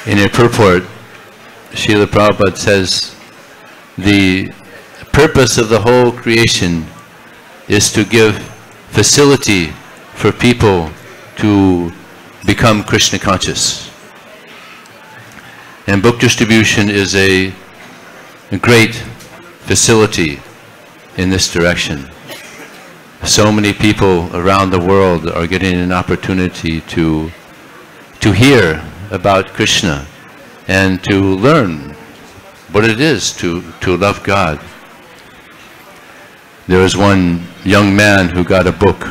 In a purport, Srila Prabhupada says, the purpose of the whole creation is to give facility for people to become Krishna conscious. And book distribution is a great facility in this direction. So many people around the world are getting an opportunity to hear about Krishna and to learn what it is to love God. There was one young man who got a book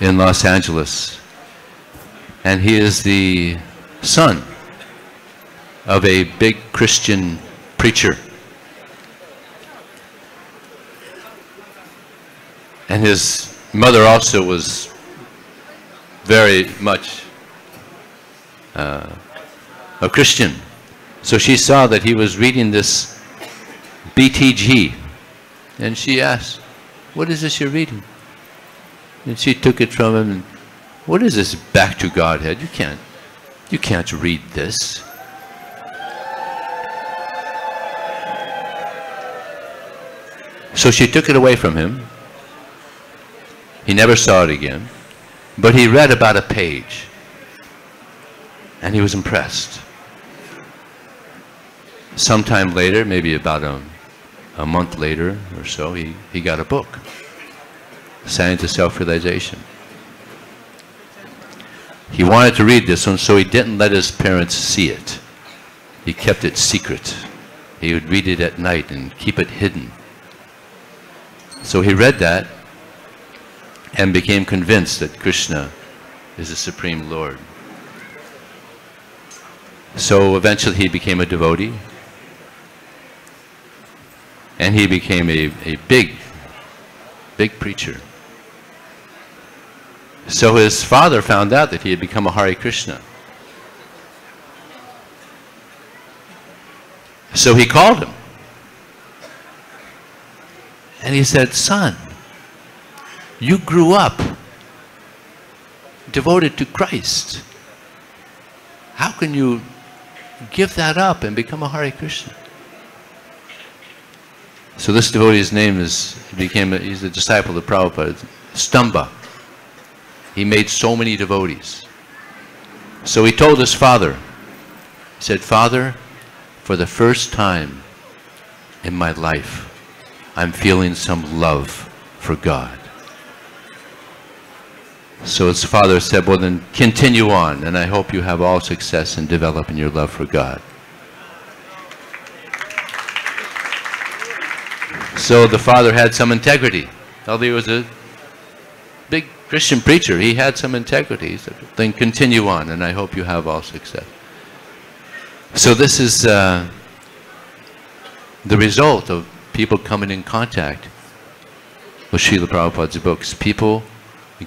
in Los Angeles, and he is the son of a big Christian preacher. And his mother also was very much a Christian. So she saw that he was reading this BTG, and she asked, "What is this you're reading?" And she took it from him, and, "What is this back to Godhead? You can't read this." So she took it away from him. He never saw it again, but he read about a page, and he was impressed. Sometime later, maybe about a month later or so, he got a book, Science of Self-Realization. He wanted to read this one, so he didn't let his parents see it. He kept it secret. He would read it at night and keep it hidden. So he read that and became convinced that Krishna is the Supreme Lord. So eventually he became a devotee, and he became a big preacher. So his father found out that he had become a Hare Krishna. So he called him, and he said, "Son, you grew up devoted to Christ. How can you give that up and become a Hare Krishna?" So this devotee's name he's a disciple of Prabhupada, Stamba. He made so many devotees. So he told his father, he said, "Father, for the first time in my life, I'm feeling some love for God." So his father said, "Well then continue on, and I hope you have all success in developing your love for God." So the father had some integrity. Although he was a big Christian preacher, he had some integrity. He said, "Then continue on, and I hope you have all success." So this is the result of people coming in contact with Srila Prabhupada's books. People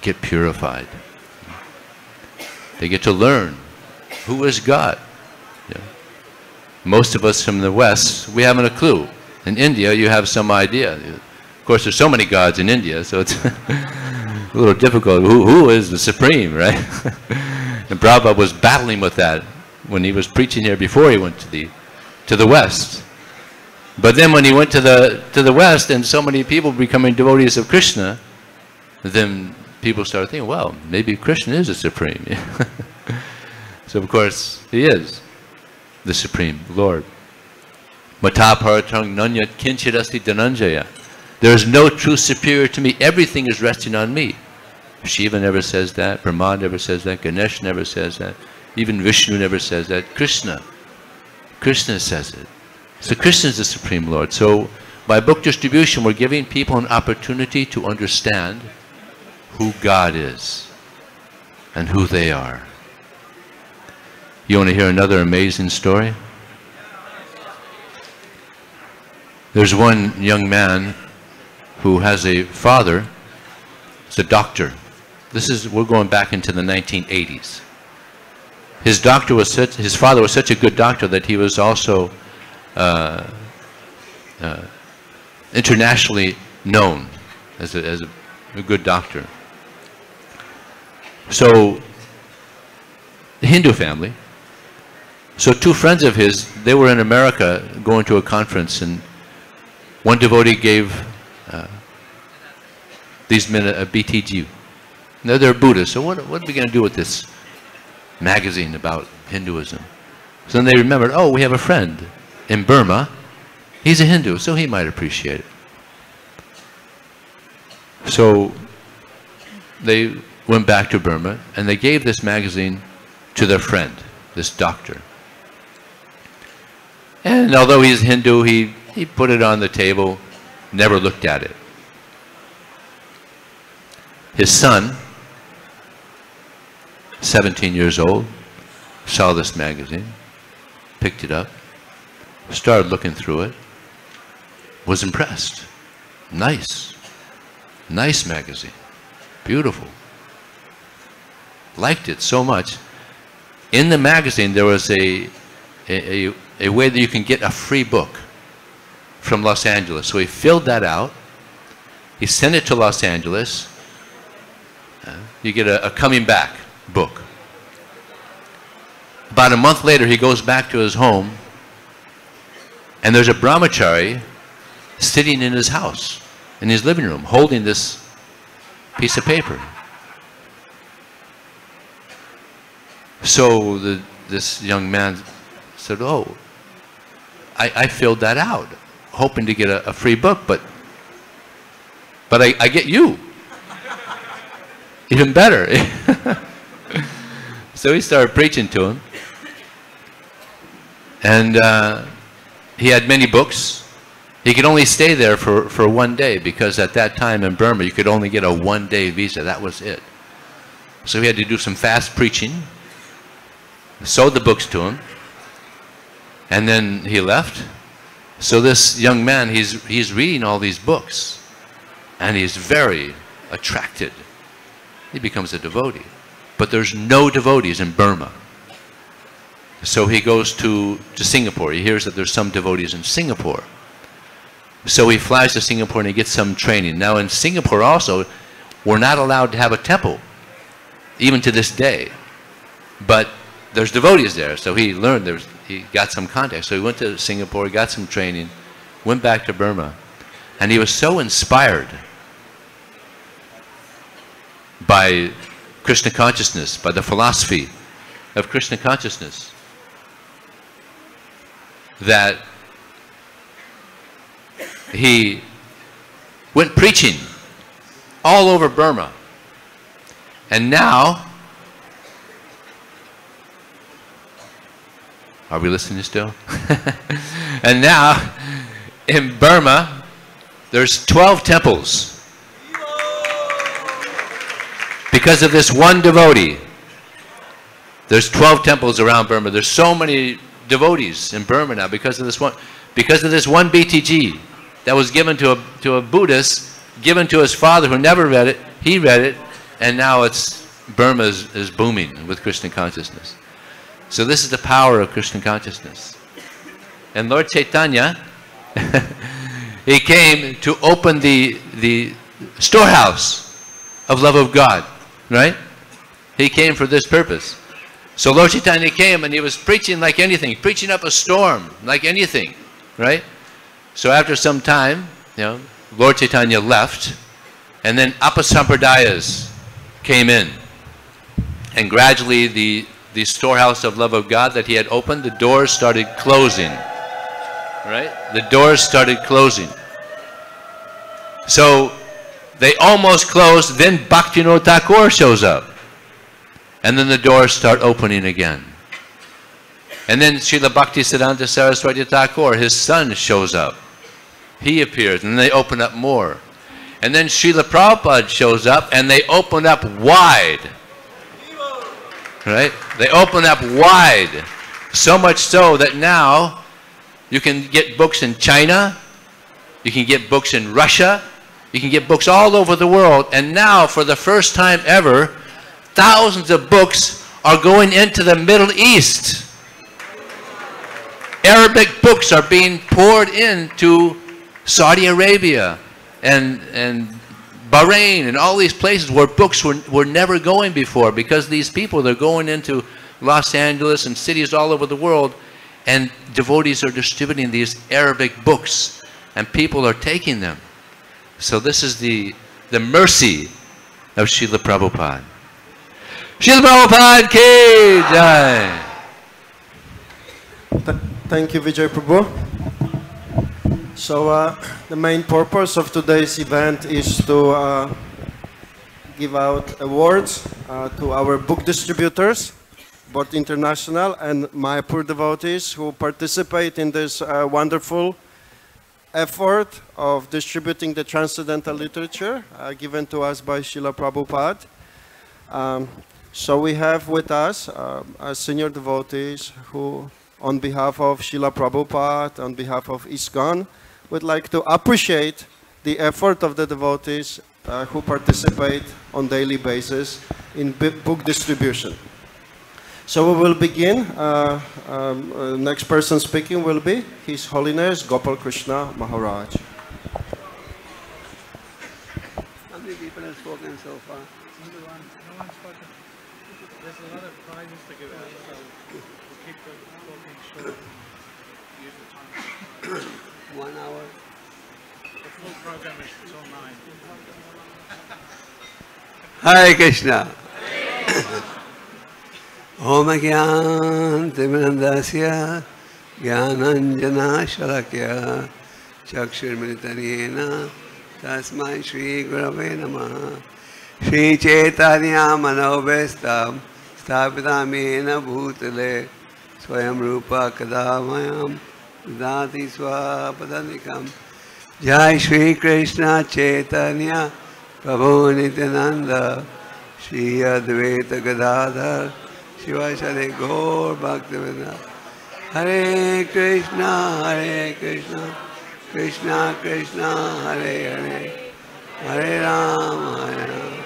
get purified. They get to learn who is God. Yeah. Most of us from the West, we haven't a clue. In India, you have some idea. Of course, there's so many gods in India, so it's a little difficult. Who is the Supreme, right? And Prabhupada was battling with that when he was preaching here before he went to the West. But then when he went to the West and so many people becoming devotees of Krishna, then people started thinking, well, maybe Krishna is the Supreme. So of course, he is the Supreme Lord. Mata paratang nanyat kinchirasti dhananjaya. There is no true superior to me. Everything is resting on me. Shiva never says that. Brahma never says that. Ganesh never says that. Even Vishnu never says that. Krishna says it. So Krishna is the Supreme Lord. So by book distribution, we're giving people an opportunity to understand who God is and who they are. You want to hear another amazing story? There's one young man who has a father, he's a doctor. We're going back into the 1980s. His father was such a good doctor that he was also internationally known as a good doctor. So the Hindu family, So two friends of his, they were in America going to a conference, and one devotee gave these men a BTG. Now they're Buddhists, so what are we going to do with this magazine about Hinduism? So then they remembered, oh, we have a friend in Burma. He's a Hindu, so he might appreciate it. So they went back to Burma, and they gave this magazine to their friend, this doctor. And although he's Hindu, he put it on the table, never looked at it. His son, 17 years old, saw this magazine, picked it up, started looking through it, was impressed. Nice. Nice magazine. Beautiful. Liked it so much. In the magazine there was a way that you can get a free book from Los Angeles. So he filled that out. He sent it to Los Angeles. You get a coming back book. About a month later, he goes back to his home, and there's a brahmachari sitting in his house, in his living room, holding this piece of paper. So this young man said, oh, I filled that out, hoping to get a free book, but I get you. Even better. So he started preaching to him. And he had many books. He could only stay there for 1 day, because at that time in Burma you could only get a 1-day visa. That was it. So he had to do some fast preaching, sold the books to him, and then he left. So this young man, he's reading all these books, and he's very attracted. He becomes a devotee. But there's no devotees in Burma. So he goes to Singapore. He hears that there's some devotees in Singapore. So he flies to Singapore and he gets some training. Now in Singapore also, we're not allowed to have a temple, even to this day. But there's devotees there, so he learned, he got some contact. So he went to Singapore, got some training, went back to Burma, and he was so inspired by Krishna consciousness, by the philosophy of Krishna consciousness, that he went preaching all over Burma. And now, are we listening still? And now, in Burma, there's 12 temples. Because of this one devotee. There's 12 temples around Burma. There's so many devotees in Burma now because of this one BTG that was given to a Buddhist, given to his father who never read it. He read it, and now Burma is booming with Krishna consciousness. So this is the power of Krishna consciousness. And Lord Chaitanya, he came to open the storehouse of love of God, right? He came for this purpose. So Lord Chaitanya came and he was preaching like anything, preaching up a storm like anything, right? So after some time, Lord Chaitanya left, and then Apasampradayas came in. And gradually the storehouse of love of God that he had opened, the doors started closing, right? The doors started closing. So they almost closed, then Bhaktivinoda Thakur shows up. And then the doors start opening again. And then Srila Bhaktisiddhanta Saraswati Thakur, his son, shows up. He appears, and they open up more. And then Srila Prabhupada shows up, and they open up wide. Right? They open up wide. So much so that now you can get books in China, you can get books in Russia, you can get books all over the world. And now, for the first time ever, thousands of books are going into the Middle East. Arabic books are being poured into Saudi Arabia and Bahrain and all these places where books were never going before, because these people, they're going into Los Angeles and cities all over the world, and devotees are distributing these Arabic books, and people are taking them. So this is the mercy of Srila Prabhupada. Srila Prabhupada ki jai. Thank you, Vijay Prabhu. So the main purpose of today's event is to give out awards to our book distributors, both international and Mayapur devotees who participate in this wonderful effort of distributing the transcendental literature given to us by Srila Prabhupada. So we have with us senior devotees who, on behalf of Srila Prabhupada, on behalf of ISKCON, would like to appreciate the effort of the devotees who participate on daily basis in book distribution. So we will begin. Next person speaking will be His Holiness Gopal Krishna Maharaj. How many people have spoken so far? No one's spoken. There's a lot of prizes to give out, so we'll keep the talking short. Use the time. 1 hour. The full program is till 9. Hare Krishna. Om Gyan Timirandasya Gyananjana Shalakya Chakshurmilitanena Tasmai Shri Gurave Namaha Shri Chaitanya Manobestam Sthapitamena Bhutale Swayam Rupa Kadamayam Dati Swapadantikam Jai Shri Krishna Chaitanya Prabhu Nityananda Shri Advaita Gadadhar Shiva Shade Gaur Bhaktivinoda Hare Krishna Krishna Krishna Hare Hare Hare Rama Hare Rama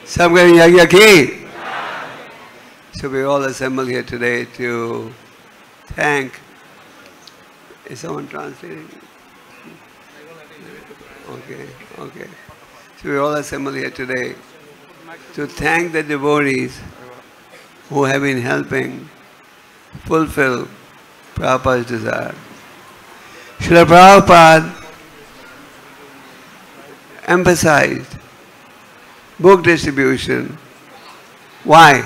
Samgani Yagya Ki. So we all assembled here today to thank. Is someone translating? Okay. So we all assembled here today to thank the devotees who have been helping fulfill Prabhupada's desire. Srila Prabhupada emphasized book distribution. Why?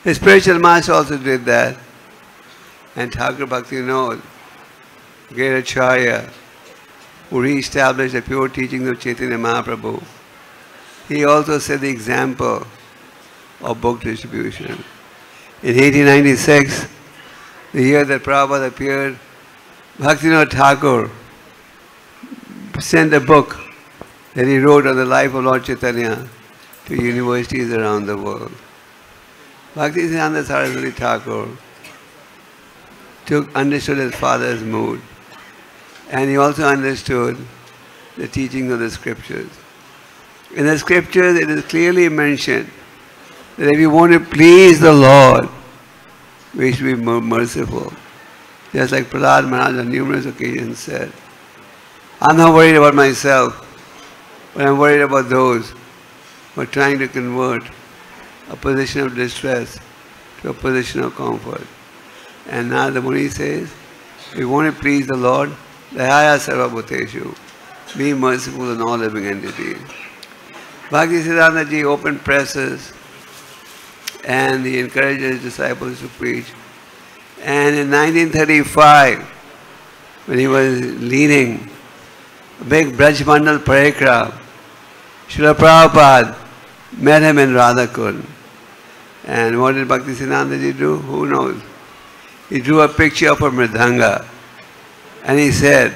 The spiritual master also did that. And Thakur Bhaktivinoda, great Acharya, who re-established the pure teachings of Chaitanya Mahaprabhu, he also set the example of book distribution. In 1896, the year that Prabhupada appeared, Bhaktivinoda Thakur sent a book that he wrote on the life of Lord Chaitanya to universities around the world. Bhaktisiddhanta Saraswati Thakur understood his father's mood, and he also understood the teachings of the scriptures. In the scriptures, it is clearly mentioned that if you want to please the Lord, we should be more merciful. Just like Prahlad Maharaj on numerous occasions said, I'm not worried about myself, but I'm worried about those who are trying to convert a position of distress to a position of comfort. And now the Muni says, if you want to please the Lord, Dayaya Sarva Bhuteshu, be merciful in all living entities. Bhaktisiddhanta Ji opened presses and he encouraged his disciples to preach. And in 1935, when he was leading a big Braj Mandal Parikram, Srila Prabhupada met him in Radhakund. And what did Bhaktisiddhanta Ji do? Who knows? He drew a picture of a mridanga. And he said,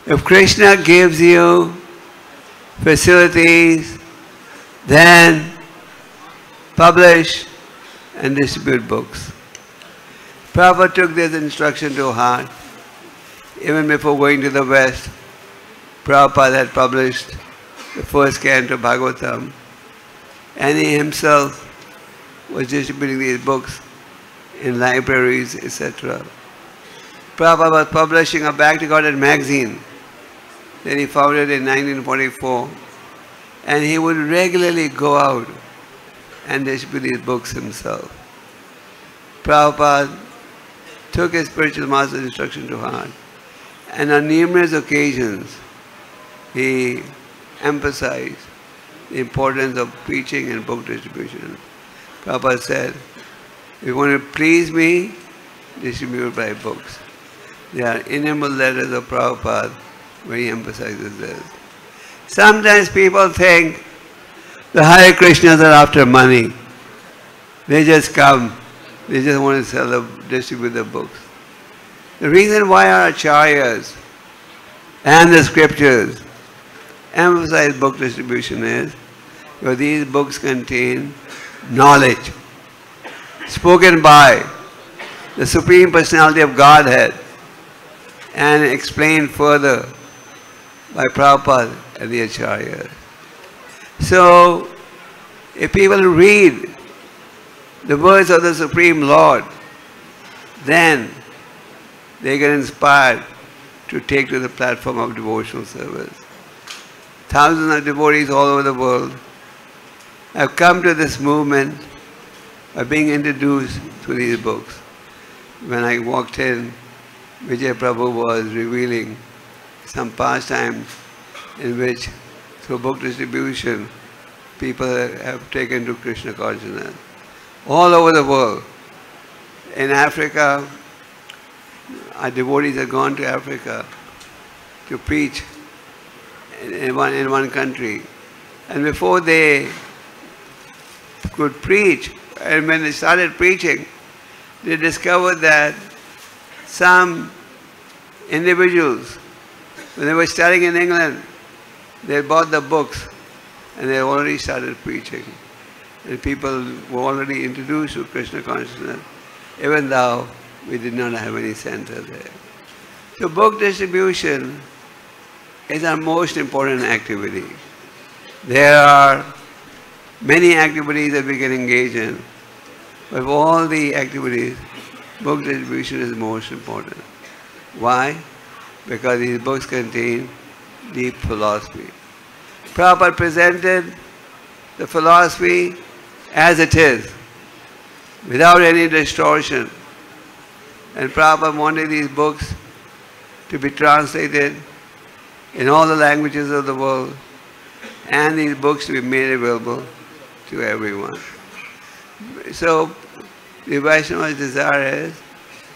if Krishna gives you facilities, then publish and distribute books. Prabhupada took this instruction to heart. Even before going to the West, Prabhupada had published the first canto of Bhagavatam, and he himself was distributing these books in libraries, etc. Prabhupada was publishing a Back to Godhead magazine that he founded in 1944, and he would regularly go out and distribute these books himself. Prabhupada took his spiritual master's instruction to heart, and on numerous occasions he emphasized the importance of preaching and book distribution. Prabhupada said, if you want to please me, distribute my books. There are innumerable letters of Prabhupada where he emphasizes this. Sometimes people think the Hare Krishnas are after money. They just come, they just want to distribute the books. The reason why our acharyas and the scriptures emphasize book distribution is because these books contain knowledge spoken by the Supreme Personality of Godhead and explained further by Prabhupada and the acharyas. So, if people read the words of the Supreme Lord, then they get inspired to take to the platform of devotional service. Thousands of devotees all over the world have come to this movement by being introduced to these books. When I walked in, Vijay Prabhu was revealing some pastimes in which, through book distribution, people have taken to Krishna consciousness. All over the world. In Africa, our devotees have gone to Africa to preach in one country. And before they could preach, and when they started preaching, they discovered that some individuals, when they were studying in England, they bought the books and they already started preaching. And people were already introduced to Krishna consciousness, even though we did not have any center there. So book distribution is our most important activity. There are many activities that we can engage in, but of all the activities, book distribution is most important. Why? Because these books contain deep philosophy. Prabhupada presented the philosophy as it is, without any distortion. And Prabhupada wanted these books to be translated in all the languages of the world, and these books to be made available to everyone. So the Vaishnava's desire is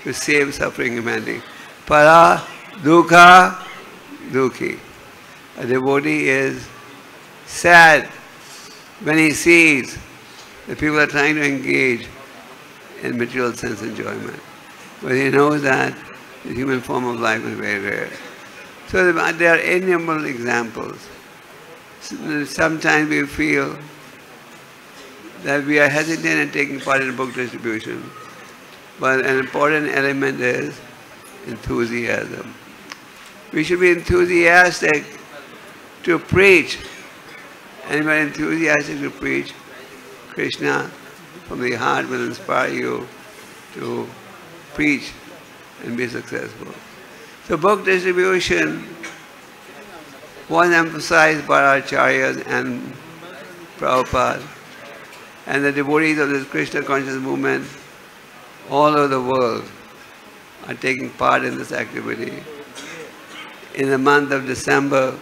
to save suffering humanity. Para dukha dukhi. A devotee is sad when he sees that people are trying to engage in material sense enjoyment. But he knows that the human form of life is very rare. So there are innumerable examples. Sometimes we feel that we are hesitant in taking part in book distribution. But an important element is enthusiasm. We should be enthusiastic to preach. And when enthusiastic to preach, Krishna from the heart will inspire you to preach and be successful. So book distribution was emphasized by our acharyas and Prabhupada, and the devotees of this Krishna conscious movement all over the world are taking part in this activity. In the month of December,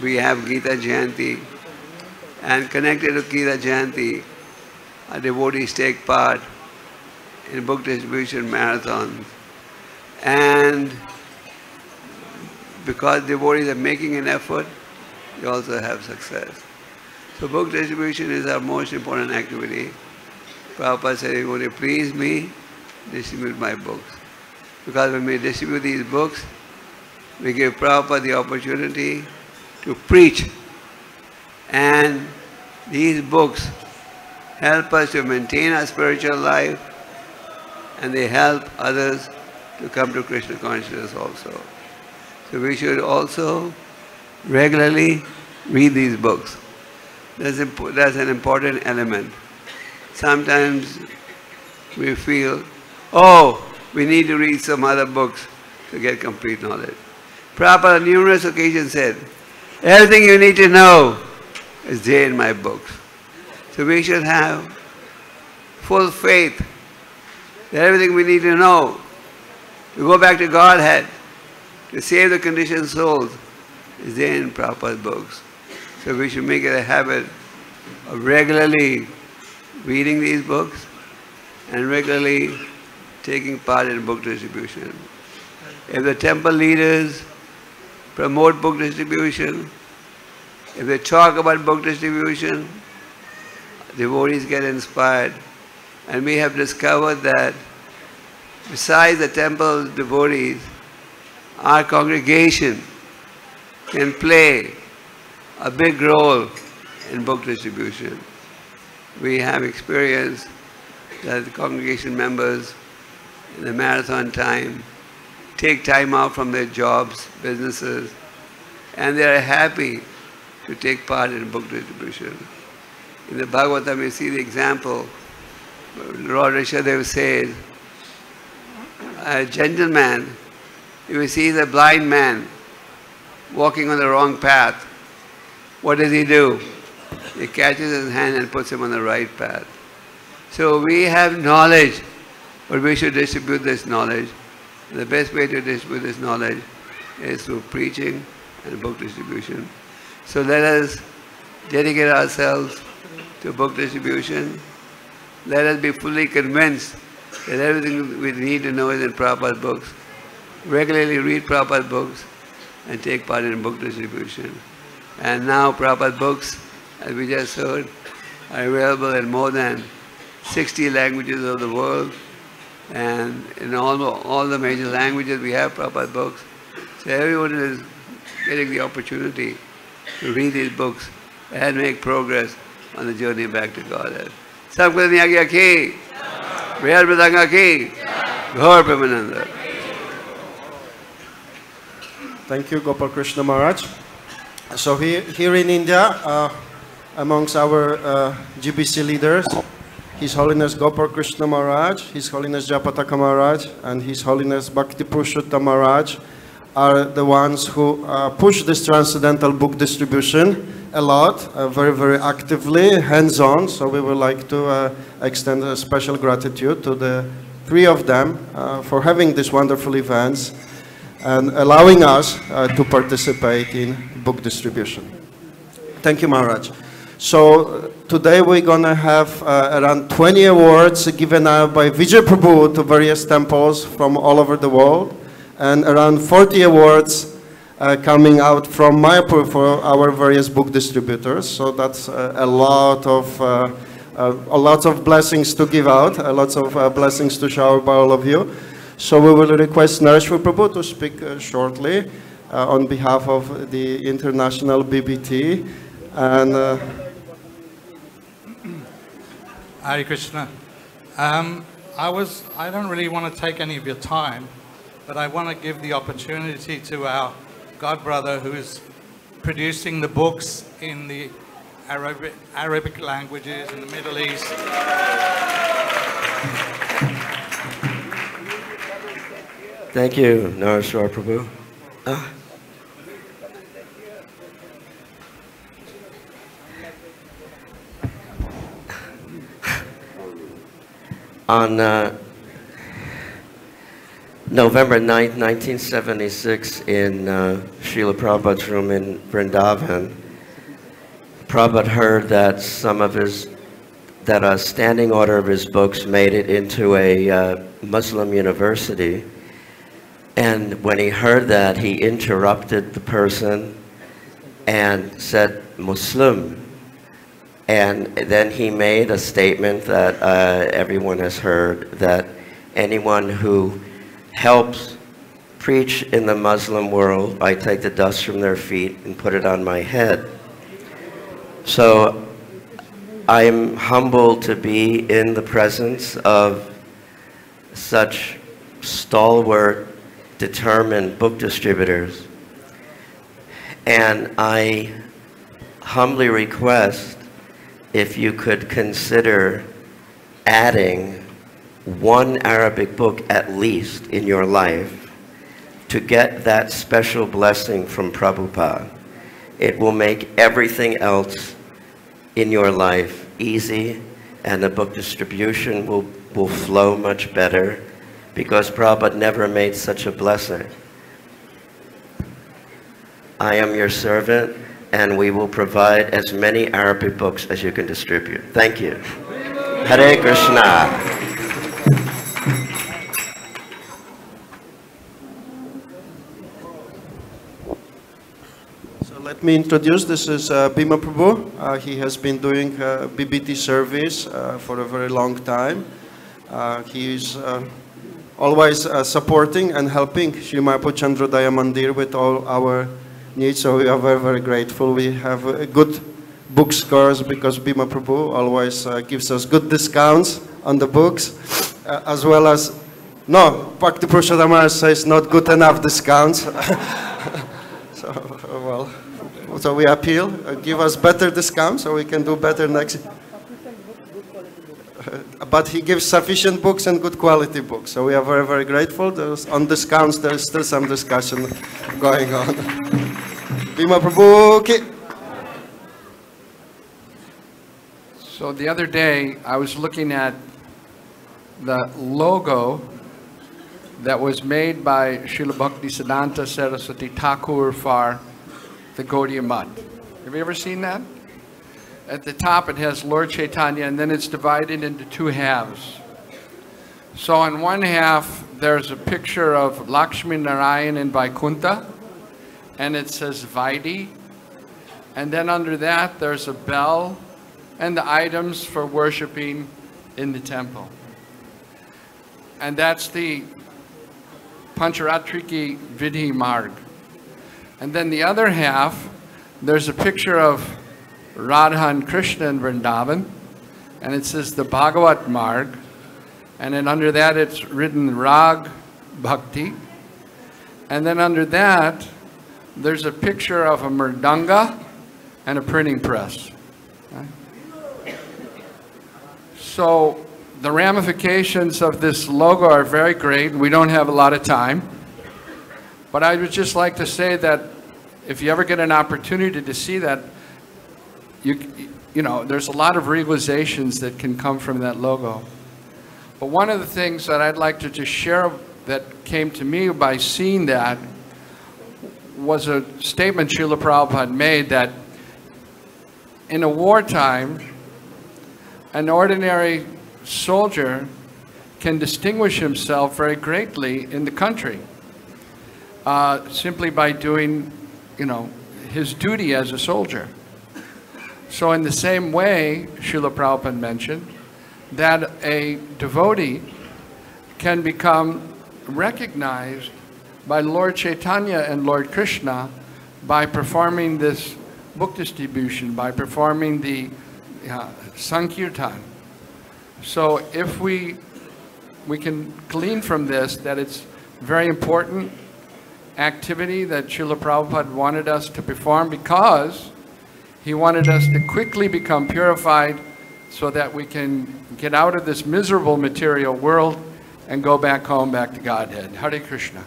we have Gita Jayanti, and connected to Gita Jayanti, our devotees take part in book distribution marathons. And because devotees are making an effort, they also have success. So book distribution is our most important activity. Prabhupada said, if you want to please me, distribute my books. Because when we distribute these books, we give Prabhupada the opportunity to preach. And these books help us to maintain our spiritual life, and they help others to come to Krishna consciousness also. So we should also regularly read these books. That's an important element. Sometimes we feel, oh, we need to read some other books to get complete knowledge. Prabhupada on numerous occasions said, everything you need to know is there in my books. So we should have full faith that everything we need to know to go back to Godhead, to save the conditioned souls, is there in Prabhupada's books. So we should make it a habit of regularly reading these books and regularly taking part in book distribution. If the temple leaders promote book distribution, if they talk about book distribution, devotees get inspired. And we have discovered that besides the temple devotees, our congregation can play a big role in book distribution. We have experienced that the congregation members in the marathon time take time out from their jobs, businesses, and they are happy to take part in book distribution. In the Bhagavatam, you see the example. Lord Rishadev says, a gentleman, if he sees a blind man walking on the wrong path, what does he do? He catches his hand and puts him on the right path. So we have knowledge, but we should distribute this knowledge. The best way to distribute this knowledge is through preaching and book distribution. So let us dedicate ourselves to book distribution. Let us be fully convinced that everything we need to know is in Prabhupada's books. Regularly read Prabhupada's books and take part in book distribution. And now Prabhupada's books, as we just heard, are available in more than 60 languages of the world. And in all the major languages we have Prabhupada's books. So everyone is getting the opportunity to read these books and make progress on the journey back to Godhead. Sabkada Nyagya ki, Vriyar Pratanga ki, Gaur Premananda. Thank you, Gopal Krishna Maharaj. So here in India, amongst our GBC leaders, His Holiness Gopal Krishna Maharaj, His Holiness Japataka Maharaj, and His Holiness Bhakti Purushottam Maharaj are the ones who push this transcendental book distribution a lot, very, very actively, hands-on. So we would like to extend a special gratitude to the three of them for having these wonderful events and allowing us to participate in book distribution. Thank you, Maharaj. So today we're going to have around 20 awards given out by Vijay Prabhu to various temples from all over the world, and around 40 awards coming out from Mayapur for our various book distributors. So that's a lot of blessings to give out, lots of blessings to shower by all of you. So we will request Nareshwar Prabhu to speak shortly on behalf of the International BBT. And Hare Krishna. I don't really want to take any of your time, but I want to give the opportunity to our godbrother who is producing the books in the Arabic languages in the Middle East. Thank you, Nareshwar Prabhu. On November 9th, 1976, in Srila Prabhupada's room in Vrindavan, Prabhupada heard that that a standing order of his books made it into a Muslim university. And when he heard that, he interrupted the person and said, Muslim. And then he made a statement that everyone has heard, that anyone who helps preach in the Muslim world, I take the dust from their feet and put it on my head. So I'm humbled to be in the presence of such stalwart, determined book distributors. And I humbly request if you could consider adding one Arabic book at least in your life to get that special blessing from Prabhupada. It will make everything else in your life easy, and the book distribution will flow much better, because Prabhupada never made such a blessing. I am your servant, and we will provide as many Arabic books as you can distribute. Thank you. Hare Krishna. Let me introduce, this is Bhima Prabhu. He has been doing BBT service for a very long time. He is always supporting and helping Sri Mayapur Chandrodaya Mandir with all our needs, so we are very, very grateful. We have good book scores because Bhima Prabhu always gives us good discounts on the books, as well as, no, Bhakti Purushottam says not good enough discounts. So we appeal, give us better discounts so we can do better next. But he gives sufficient books and good quality books. So we are very, very grateful. On discounts, there is still some discussion going on. Bhima Prabhu ki. So the other day, I was looking at the logo that was made by Srila Bhaktisiddhanta Saraswati Thakur for the Gaudiya Math. Have you ever seen that? At the top it has Lord Chaitanya, and then it's divided into two halves. So on one half there's a picture of Lakshmi Narayan in Vaikuntha, and it says Vaidi, and then under that there's a bell and the items for worshiping in the temple. And that's the Pancharatriki Vidhi Marg. And then the other half, there's a picture of Radha and Krishna in Vrindavan, and it says the Bhagavat Marg, and then under that it's written Rag Bhakti, and then under that there's a picture of a mridanga and a printing press. Right? So the ramifications of this logo are very great. We don't have a lot of time. But I would just like to say that if you ever get an opportunity to see that, you know, there's a lot of realizations that can come from that logo. But one of the things that I'd like to just share that came to me by seeing that was a statement Srila Prabhupada made that in a wartime, an ordinary soldier can distinguish himself very greatly in the country. Simply by doing, you know, his duty as a soldier. So in the same way, Srila Prabhupada mentioned, that a devotee can become recognized by Lord Chaitanya and Lord Krishna by performing this book distribution, by performing the Sankirtan. So if we can glean from this that it's very important activity that Srila Prabhupada wanted us to perform, because he wanted us to quickly become purified so that we can get out of this miserable material world and go back home, back to Godhead. Hare Krishna.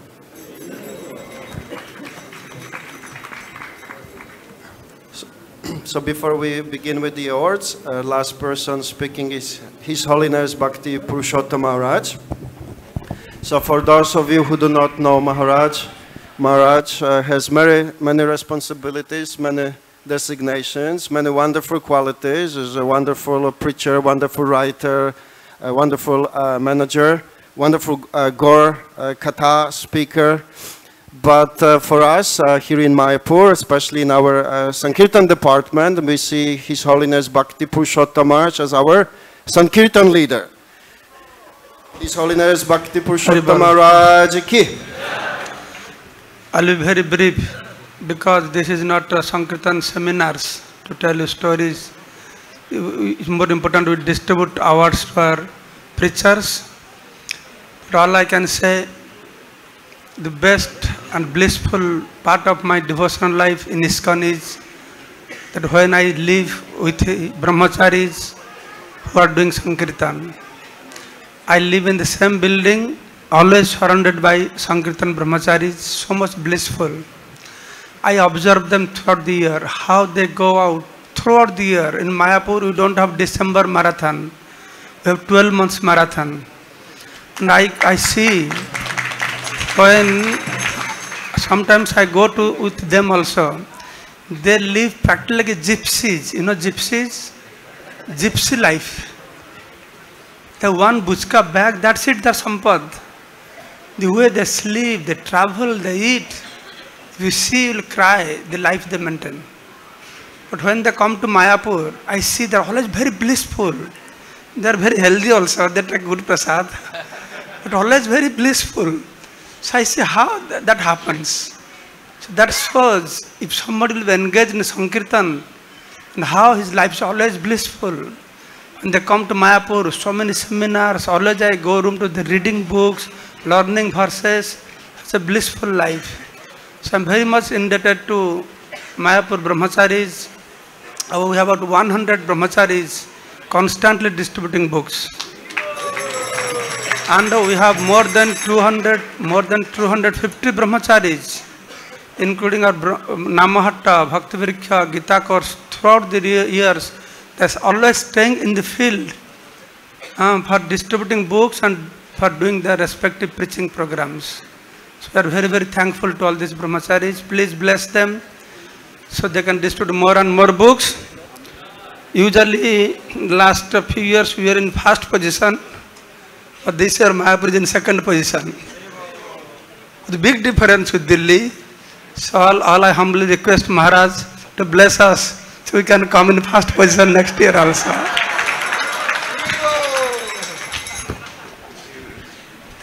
So before we begin with the awards, last person speaking is His Holiness Bhakti Purushottam Maharaj. So for those of you who do not know Maharaj has many responsibilities, many designations, many wonderful qualities. He's a wonderful preacher, wonderful writer, a wonderful manager, wonderful Gaur Katha speaker. But for us here in Mayapur, especially in our Sankirtan department, we see His Holiness Bhakti Purushottam Maharaj as our Sankirtan leader. His Holiness Bhakti Purushottam Maharaj ki. I'll be very brief because this is not a Sankirtan seminars to tell you stories. It's more important we distribute awards for preachers. But all I can say, the best and blissful part of my devotional life in ISKCON is that when I live with brahmacharis who are doing Sankirtan, I live in the same building, always surrounded by Sankirtan brahmacharis, so much blissful. I observe them throughout the year, how they go out throughout the year. In Mayapur, we don't have December marathon. We have 12 months marathon. And I see when sometimes I go with them also, they live practically like gypsies. You know gypsies? Gypsy life. The one buchka bag, that's it, their sampad. The way they sleep, they travel, they eat. If you see, you'll cry, the life they maintain. But when they come to Mayapur, I see they're always very blissful. They're very healthy also, they take good prasad. But always very blissful. So I see how that happens. So that shows if somebody will engage in Sankirtan and how his life is always blissful. When they come to Mayapur, so many seminars, always I go room to the reading books, learning verses. It's a blissful life. So I'm very much indebted to Mayapur Brahmacharis. We have about 100 Brahmacharis constantly distributing books. And we have more than 250 Brahmacharis, including our Namahatta, Bhaktiviriksha, Gita course. Throughout the years, they're always staying in the field for distributing books and for doing their respective preaching programs. So we are very, very thankful to all these Brahmacharis. Please bless them so they can distribute more and more books. Usually, last few years we were in first position, but this year Mayapur is in second position. The big difference with Delhi. So all I humbly request Maharaj to bless us so we can come in first position next year also.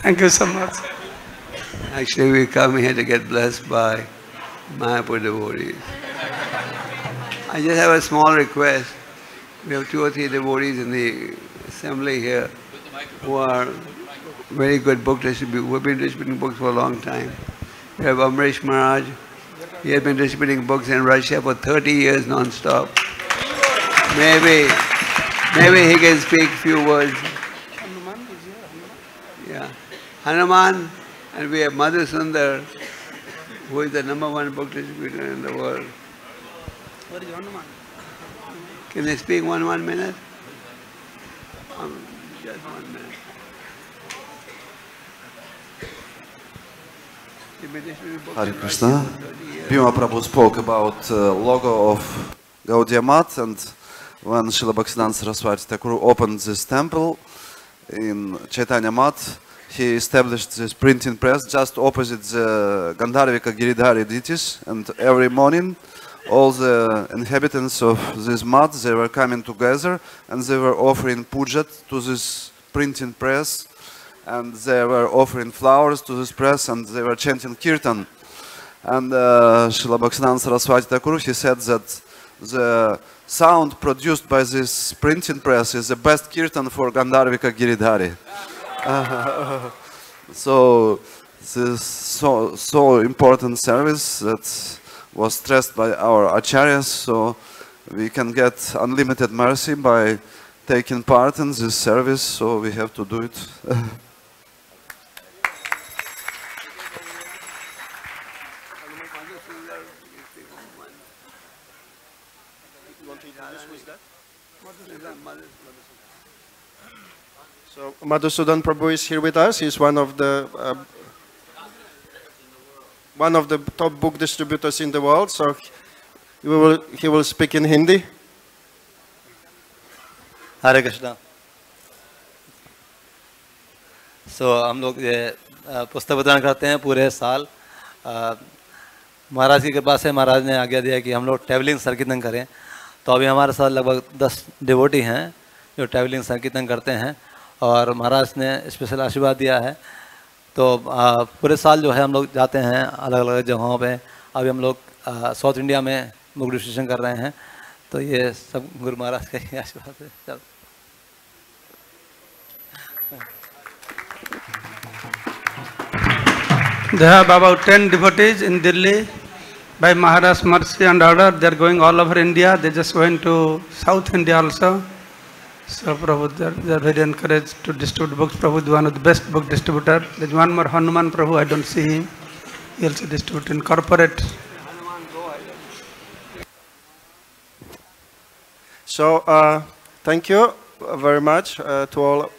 Thank you so much. Actually, we come here to get blessed by Mayapur devotees. I just have a small request. We have 2 or 3 devotees in the assembly here who are very good book distributors, who have been distributing books for a long time. We have Amrish Maharaj. He has been distributing books in Russia for 30 years non-stop. Maybe he can speak few words. Yeah. Hanuman, and we have Madhu Sundar, who is the #1 book distributor in the world. What is Hanuman? Can they speak one minute? Just 1 minute. Hare Krishna. Bhima Prabhu spoke about logo of Gaudiya Math, and when Srila Bhaktivedanta Saraswati Thakur opened this temple in Chaitanya Math, he established this printing press just opposite the Gandharvika Giridhari deities, and every morning all the inhabitants of this math, they were coming together and they were offering puja to this printing press, and they were offering flowers to this press, and they were chanting kirtan. And Srila Bhaktivedanta Saraswati Thakur, he said that the sound produced by this printing press is the best kirtan for Gandharvika Giridhari. So this so important service that was stressed by our acharyas, so we can get unlimited mercy by taking part in this service, so we have to do it. So Madhusudan Prabhu is here with us. He's one of the top book distributors in the world. So he will speak in Hindi. हरे कृष्णा। हम लोग ये पुस्तक वितरण करते हैं पूरे साल। महाराज की कृपा से महाराज ने आज्ञा दिया कि हम लोग ट्रैवलिंग संकीर्तन करें, तो अभी हमारे साथ लगभग 10 डिवोटी हैं जो ट्रैवलिंग संकीर्तन करते हैं, और महाराज ने स्पेशल आशीर्वाद दिया है। तो पूरे साल जो है हम लोग जाते हैं अलग अलग जगहों पे। अभी हम लोग साउथ इंडिया में बुक डिस्ट्रीब्यूशन कर रहे हैं, तो ये सब गुरु महाराज का ही आशीर्वाद है। चल They have about 10 devotees in Delhi. By Maharaj's mercy and order, they are going all over India. They just went to South India also. So Prabhu, they are very encouraged to distribute books. Prabhu is one of the best book distributor. There is one more Hanuman Prabhu, I don't see him. He also distributes in corporate. So thank you very much to all.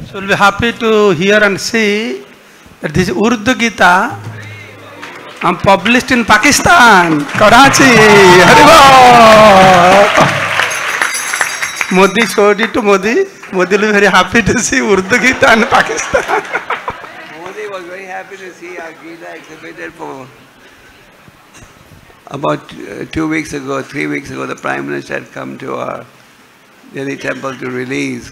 So we'll be happy to hear and see that this Urdu Gita published in Pakistan, Karachi. Haribol! Modi showed it to Modi. Modi will be very happy to see Urdu Gita in Pakistan. Modi was very happy to see our Gita exhibited for about 2 weeks ago, 3 weeks ago. The Prime Minister had come to our Delhi temple to release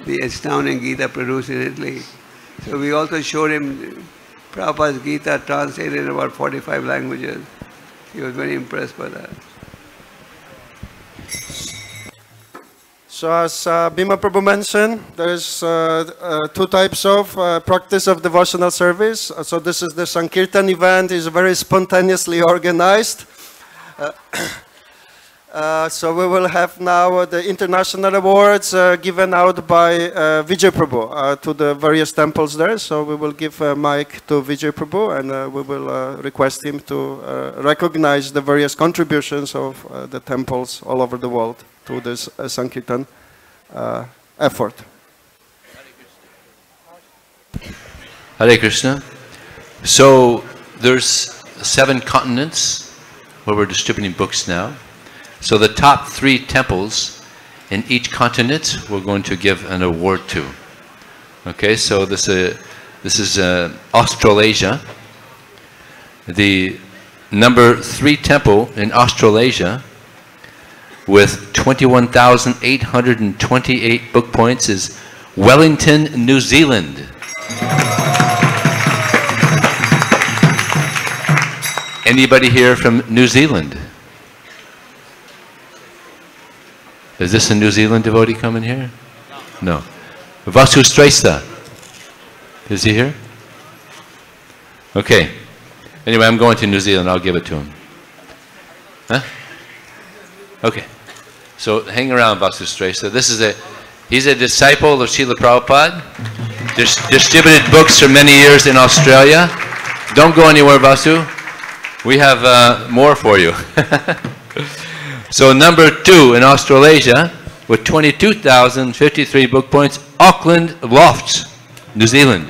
the astounding Gita produced in Italy. So we also showed him Prabhupada's Gita translated in about 45 languages. He was very impressed by that. So as Bhima Prabhu mentioned, there is 2 types of practice of devotional service. So this is the Sankirtan event, is very spontaneously organized. So we will have now the international awards given out by Vijay Prabhu to the various temples there. So we will give a mic to Vijay Prabhu and we will request him to recognize the various contributions of the temples all over the world to this Sankirtan effort. Hare Krishna. So there's 7 continents where we're distributing books now. So the top 3 temples in each continent we're going to give an award to. Okay, so this is Australasia. The number 3 temple in Australasia with 21,828 book points is Wellington, New Zealand. Anybody here from New Zealand? Is this a New Zealand devotee coming here? No. Vasu Stresta. Is he here? Okay. Anyway, I'm going to New Zealand. I'll give it to him. Huh? Okay. So hang around, Vasu Stresta. He's a disciple of Srila Prabhupada. Distributed books for many years in Australia. Don't go anywhere, Vasu. We have more for you. So number 2 in Australasia with 22,053 book points, Auckland Lofts, New Zealand.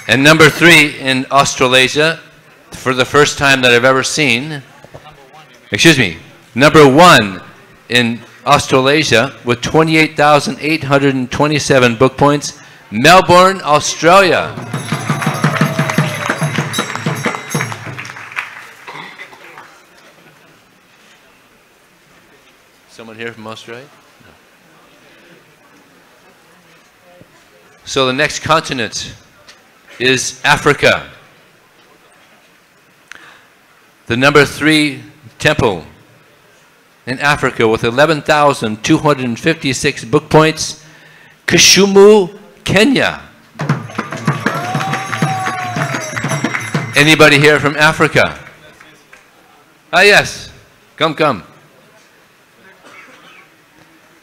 And number 3 in Australasia, for the first time that I've ever seen, number 1 in Australasia with 28,827 book points, Melbourne, Australia. Someone here from Australia? No. So the next continent is Africa. The number 3 temple in Africa with 11,256 book points, Kisumu, Kenya. Anybody here from Africa? Ah, yes. Come.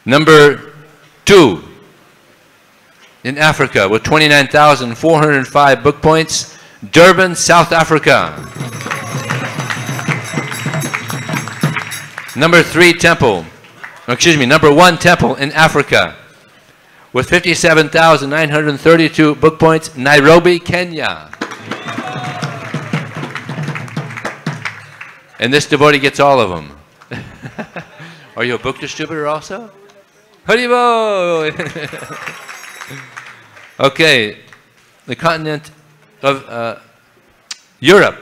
Number 2 in Africa with 29,405 book points, Durban, South Africa. Number 1 temple in Africa with 57,932 book points, Nairobi, Kenya. And this devotee gets all of them. Are you a book distributor also? Haribol! Okay, the continent of Europe.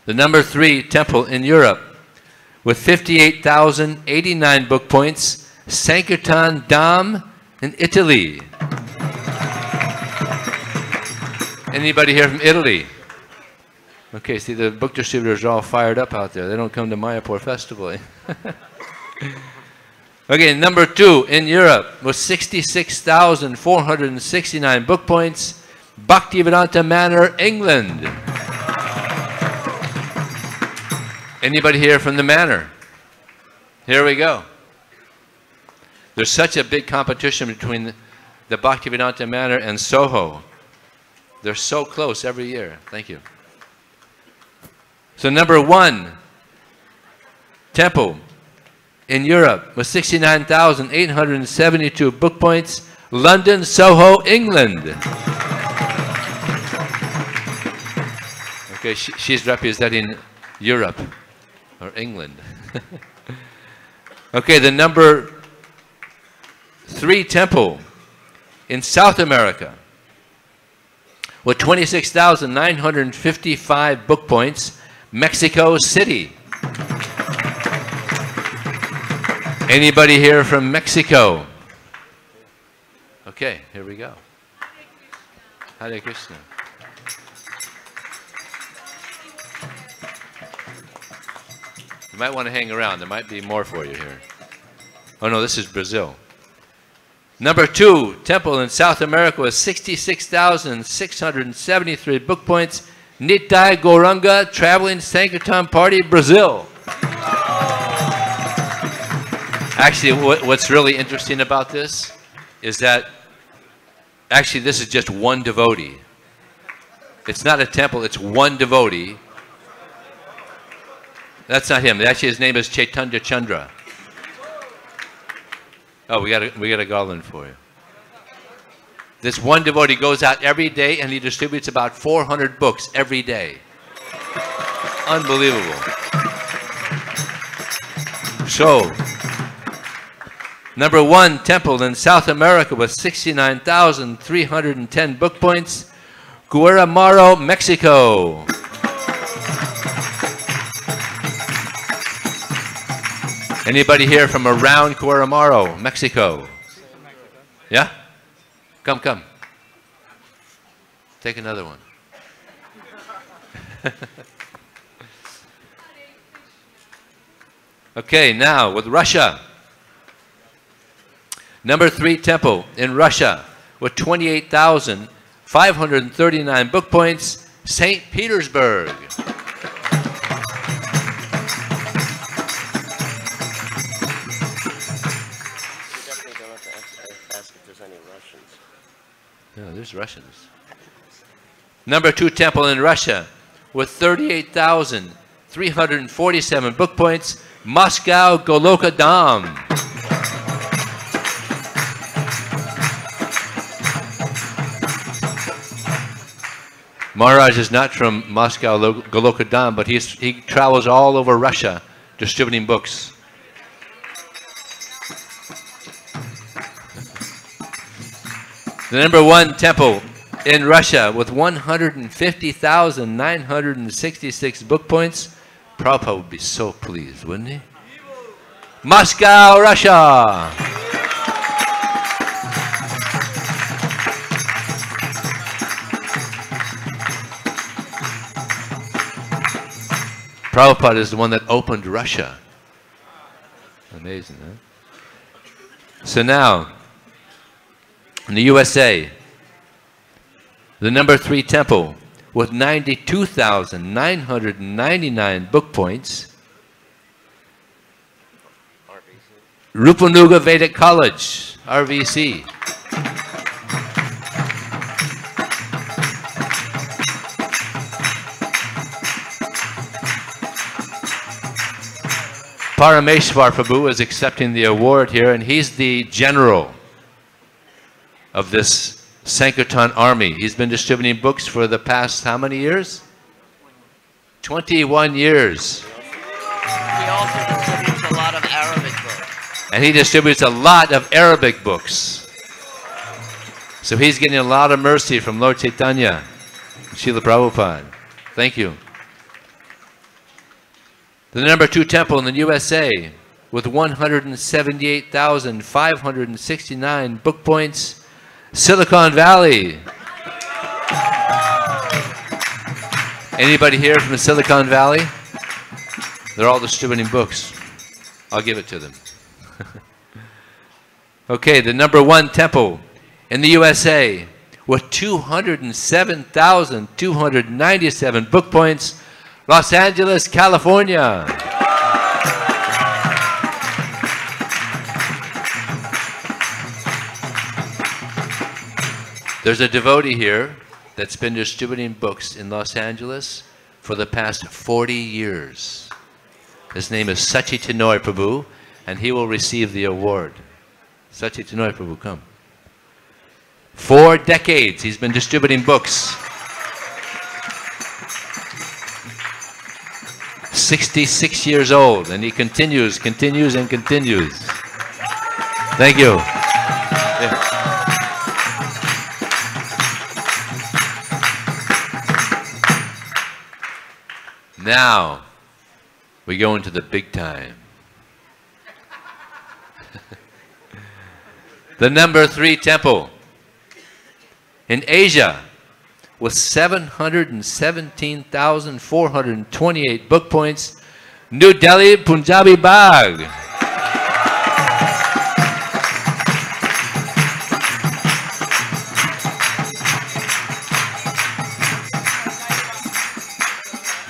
The number 3 temple in Europe with 58,089 book points, Sankirtan Dham in Italy. Anybody here from Italy? Okay, see the book distributors are all fired up out there. They don't come to Mayapur Festival. Okay, number 2 in Europe with 66,469 book points, Bhaktivedanta Manor, England. Anybody here from the Manor? Here we go. There's such a big competition between the Bhaktivedanta Manor and Soho. They're so close every year. Thank you. So number 1 temple in Europe with 69,872 book points, London, Soho, England. Okay, she's representing Europe or England. Okay, the number 3 temple in South America with 26,955 book points, Mexico City. Anybody here from Mexico? Okay, here we go. Hare Krishna. You might want to hang around. There might be more for you here. Oh no, this is Brazil. Number 2 temple in South America with 66,673 book points, Nitai Goranga Traveling Sankirtan Party, Brazil. Actually, what's really interesting about this is that actually this is just one devotee. It's not a temple, it's one devotee. That's not him. Actually, his name is Chaitanya Chandra. Oh, we got a garland for you. This one devotee goes out every day and he distributes about 400 books every day. Unbelievable. So, number 1 temple in South America with 69,310 book points, Guatemala, Mexico. Anybody here from around Guatemala, Mexico? Yeah? Come, come. Take another one. Okay, now with Russia. Number 3 temple in Russia with 28,539 book points, St. Petersburg. No, there's Russians. Number 2 temple in Russia with 38,347 book points, Moscow Goloka Dham. Maharaj is not from Moscow Goloka Dham, but he travels all over Russia distributing books. The number 1 temple in Russia with 150,966 book points. Prabhupada would be so pleased, wouldn't he? Moscow, Russia. Prabhupada is the one that opened Russia. Amazing, huh? So now, in the USA, the number 3 temple with 92,999 book points, Rupanuga Vedic College, RVC. Parameshwar Prabhu is accepting the award here, and he's the general of this Sankirtan army. He's been distributing books for the past how many years? 21 years. He also distributes a lot of Arabic books. And he distributes a lot of Arabic books. So he's getting a lot of mercy from Lord Chaitanya, Srila Prabhupada. Thank you. The number 2 temple in the USA with 178,569 book points, Silicon Valley. Anybody here from the Silicon Valley? They're all distributing books. I'll give it to them. Okay, the number 1 temple in the USA with 207,297 book points, Los Angeles, California. There's a devotee here that's been distributing books in Los Angeles for the past 40 years. His name is Sachitanoy Prabhu, and he will receive the award. Sachitanoy Prabhu, come. 4 decades he's been distributing books. 66 years old, and he continues, and continues. Thank you. Yeah. Now, we go into the big time. The number 3 temple in Asia with 717,428 book points, New Delhi, Punjabi Bagh.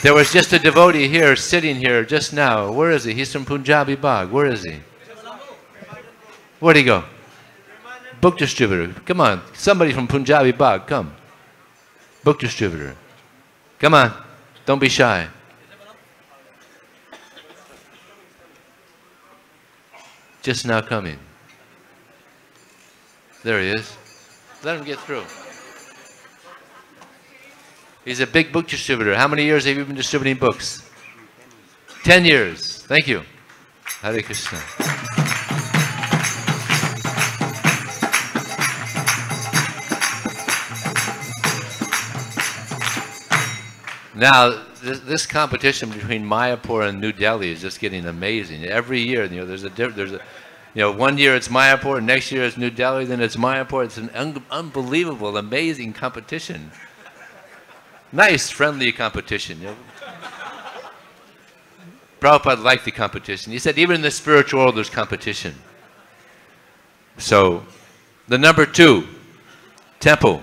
There was just a devotee here, sitting here just now. Where is he? He's from Punjabi Bagh. Where is he? Where'd he go? Book distributor. Come on. Somebody from Punjabi Bagh, come. Book distributor. Come on. Don't be shy. Just now coming. There he is. Let him get through. He's a big book distributor. How many years have you been distributing books? 10 years. Thank you. Hare Krishna. Now, this competition between Mayapur and New Delhi is just getting amazing. Every year, there's a 1 year it's Mayapur, next year it's New Delhi, then it's Mayapur. It's an unbelievable, amazing competition. Nice, friendly competition. Prabhupada liked the competition. He said, even in the spiritual world, there's competition. So, the number 2 temple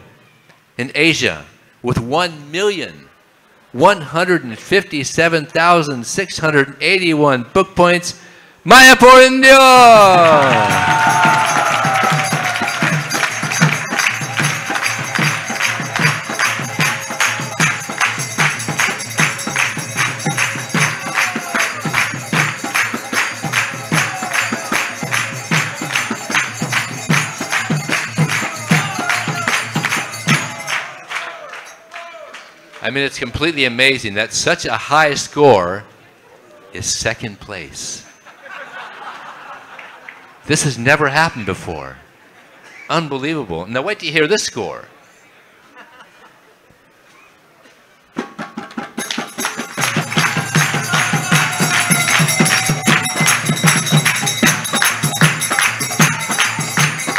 in Asia with 1,157,681 book points, Mayapur, India! I mean, it's completely amazing that such a high score is 2nd place. This has never happened before. Unbelievable. Now wait till you hear this score.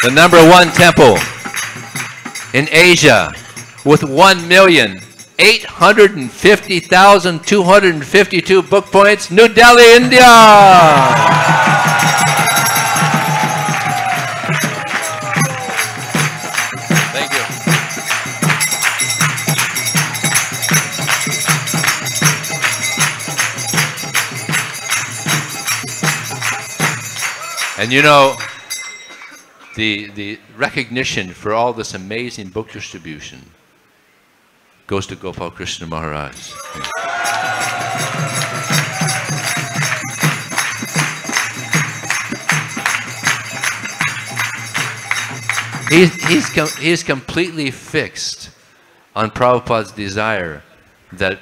The number 1 temple in Asia with 1,850,252 book points, New Delhi, India. Thank you. And you know, the recognition for all this amazing book distribution goes to Gopal Krishna Maharaj. He's completely fixed on Prabhupada's desire that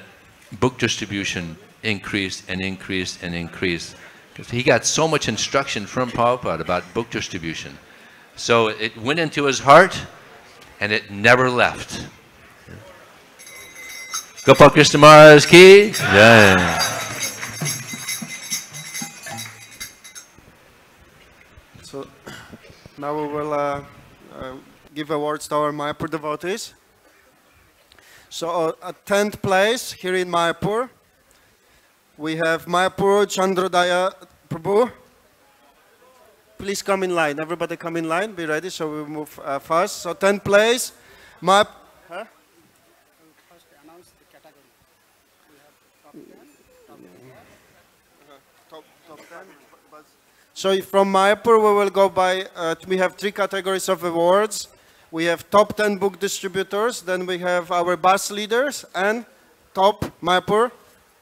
book distribution increase and increase and increase. Because he got so much instruction from Prabhupada about book distribution. So it went into his heart and it never left. Gopal Krishna Maharaj ki jai. So now we will give awards to our Mayapur devotees. So at 10th place here in Mayapur, we have Mayapur Chandrodaya Prabhu. Please come in line. Everybody come in line. Be ready. So we move fast. So 10th place, Mayapur. Huh? Top 10. So from Mayapur we will go by, we have 3 categories of awards. we have top 10 book distributors, then we have our bus leaders and top Mayapur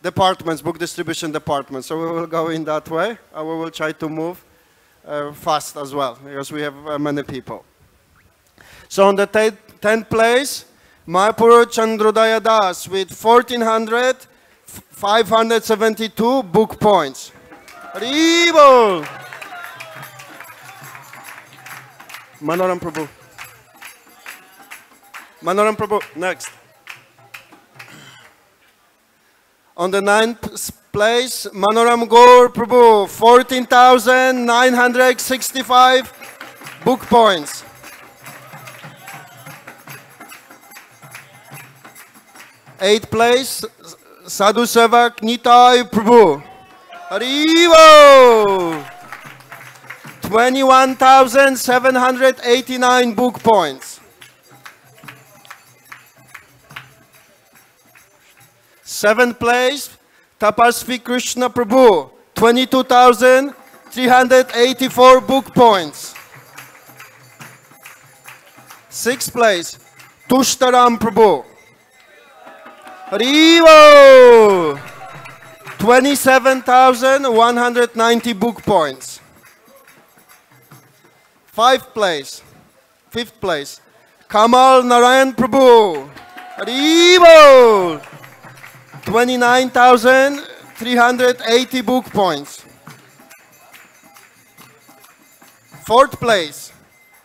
departments, book distribution departments. So we will go in that way. We will try to move fast as well, because we have many people. So on the 10th place, Mayapur Chandrodaya Das with 1,572 book points. Haribol! Manoram Prabhu. Manoram Prabhu, next. On the 9th place, Manoram Gaur Prabhu, 14,965 book points. Eighth place, Sadhu Sevak Nitai Prabhu. Haribo! 21,789 book points. Seventh place, Tapasvi Krishna Prabhu, 22,384 book points. Sixth place, Tushtaram Prabhu. Haribo! 27,190 book points. Fifth place, Kamal Narayan Prabhu. Haribo! 29,380 book points. Fourth place,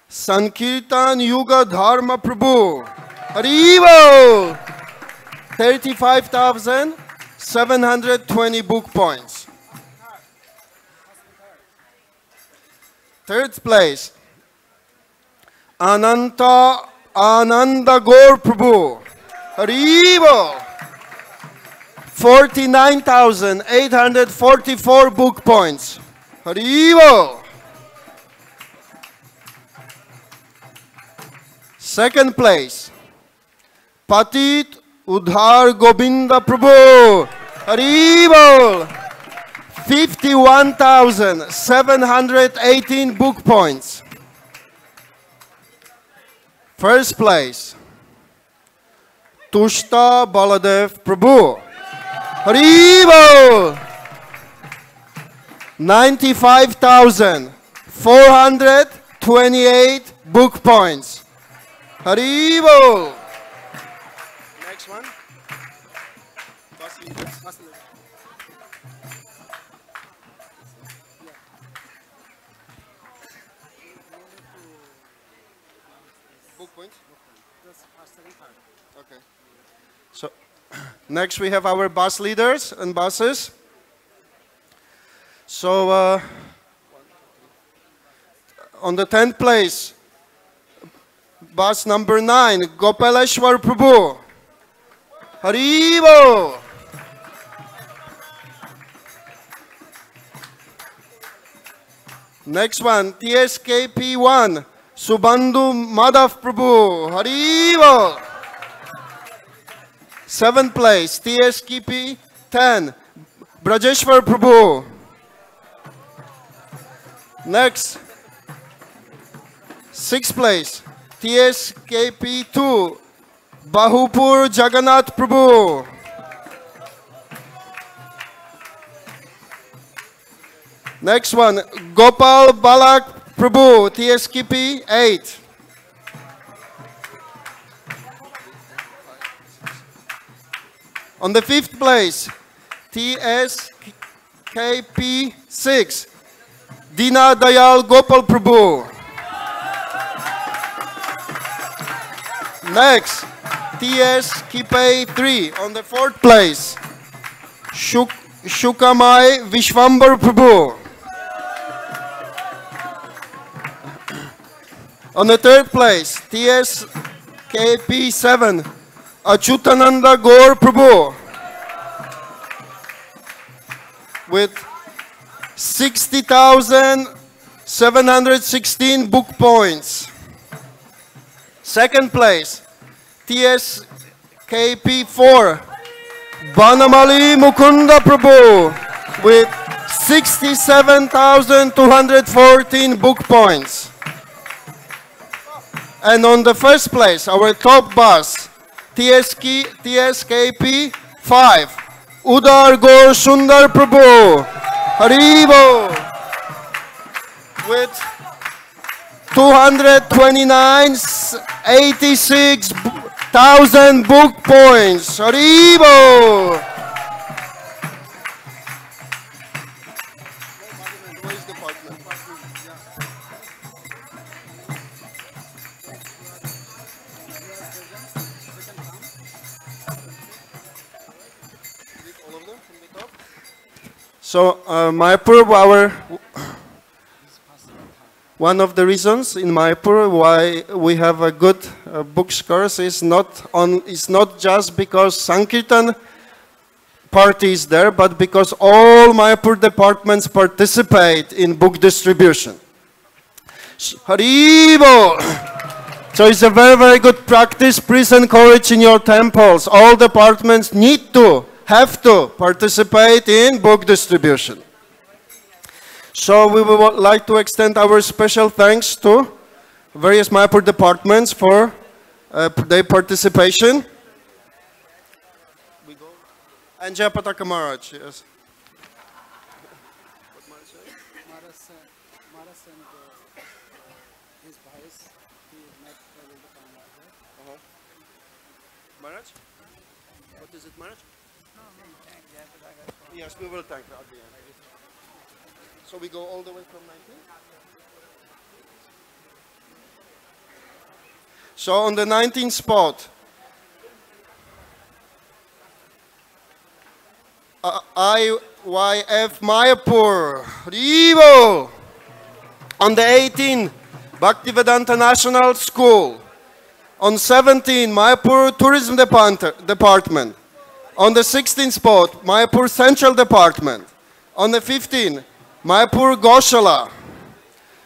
Sankirtan Yuga Dharma Prabhu. Haribo! 35,720 book points. Third place, Ananda Gaur Prabhu. Haribo! 49,844 book points. Haribo! Second place, Patit Udhar Govinda Prabhu. Haribo! 51,718 book points. First place, Tushta Baladev Prabhu. Haribo! 95,428 book points. Haribo! Next one. Book points? Okay. So next we have our bus leaders and buses. So on the 10th place, bus number 9, Gopaleshwar Prabhu. Haribo! Next one, TSKP1, Subandhu Madhav Prabhu. Haribo! 7th place, TSKP 10, Brajeshwar Prabhu. Next, 6th place, TSKP 2, Bahupur Jagannath Prabhu. Next one, Gopal Balak Prabhu, TSKP 8. On the 5th place, TSKP 6, Dina Dayal Gopal Prabhu. Next, TSKP 3. On the 4th place, Shukamai Vishwambar Prabhu. On the 3rd place, TSKP 7, Achutananda Gaur Prabhu with 60,716 book points. 2nd place, TSKP 4, Banamali Mukunda Prabhu with 67,214 book points. And on the first place, our top boss, TSKP 5, Udar Gaur Sundar Prabhu, Haribo, with 229,86,000 book points. Haribo! So Mayapur, one of the reasons in Mayapur why we have a good book scores is not just because Sankirtan party is there, but because all Mayapur departments participate in book distribution. Haribo! So it's a very, very good practice. Please encourage in your temples. All departments have to participate in book distribution. So we would like to extend our special thanks to various Mayapur departments for their participation. And Jayapataka Maharaj, yes. Maharaj? What is it, Maharaj? Yes, we will thank at the end. So we go all the way from 19? So on the 19th spot, IYF Mayapur, Rivo. On the 18th, Bhaktivedanta National School. On 17, Mayapur Tourism Department. On the 16th spot, Mayapur Central Department. On the 15th, Mayapur Goshala.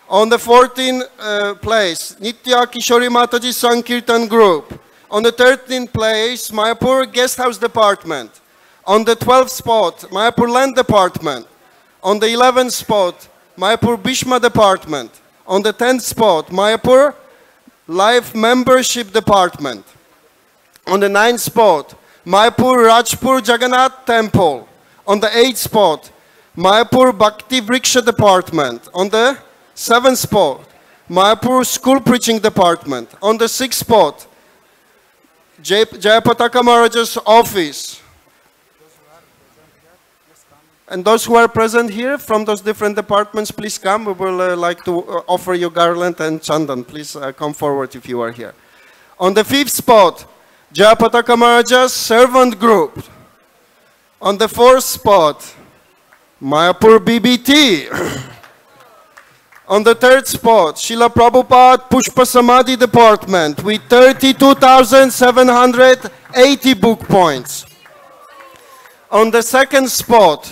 On the 14th place, Nitya Kishori Mataji Sankirtan Group. On the 13th place, Mayapur Guest House Department. On the 12th spot, Mayapur Land Department. On the 11th spot, Mayapur Bhishma Department. On the 10th spot, Mayapur Life Membership Department. On the 9th spot, Mayapur Rajpur Jagannath Temple. On the 8th spot, Mayapur Bhakti Vriksha Department. On the 7th spot, Mayapur School Preaching Department. On the 6th spot, Jayapataka Maharaj's office. And those who are present here from those different departments, please come. We will like to offer you garland and chandan. Please come forward if you are here. On the 5th spot, Jayapataka Maharaja's servant group. On the 4th spot, Mayapur BBT. On the 3rd spot, Srila Prabhupada Pushpa Samadhi Department with 32,780 book points. On the 2nd spot,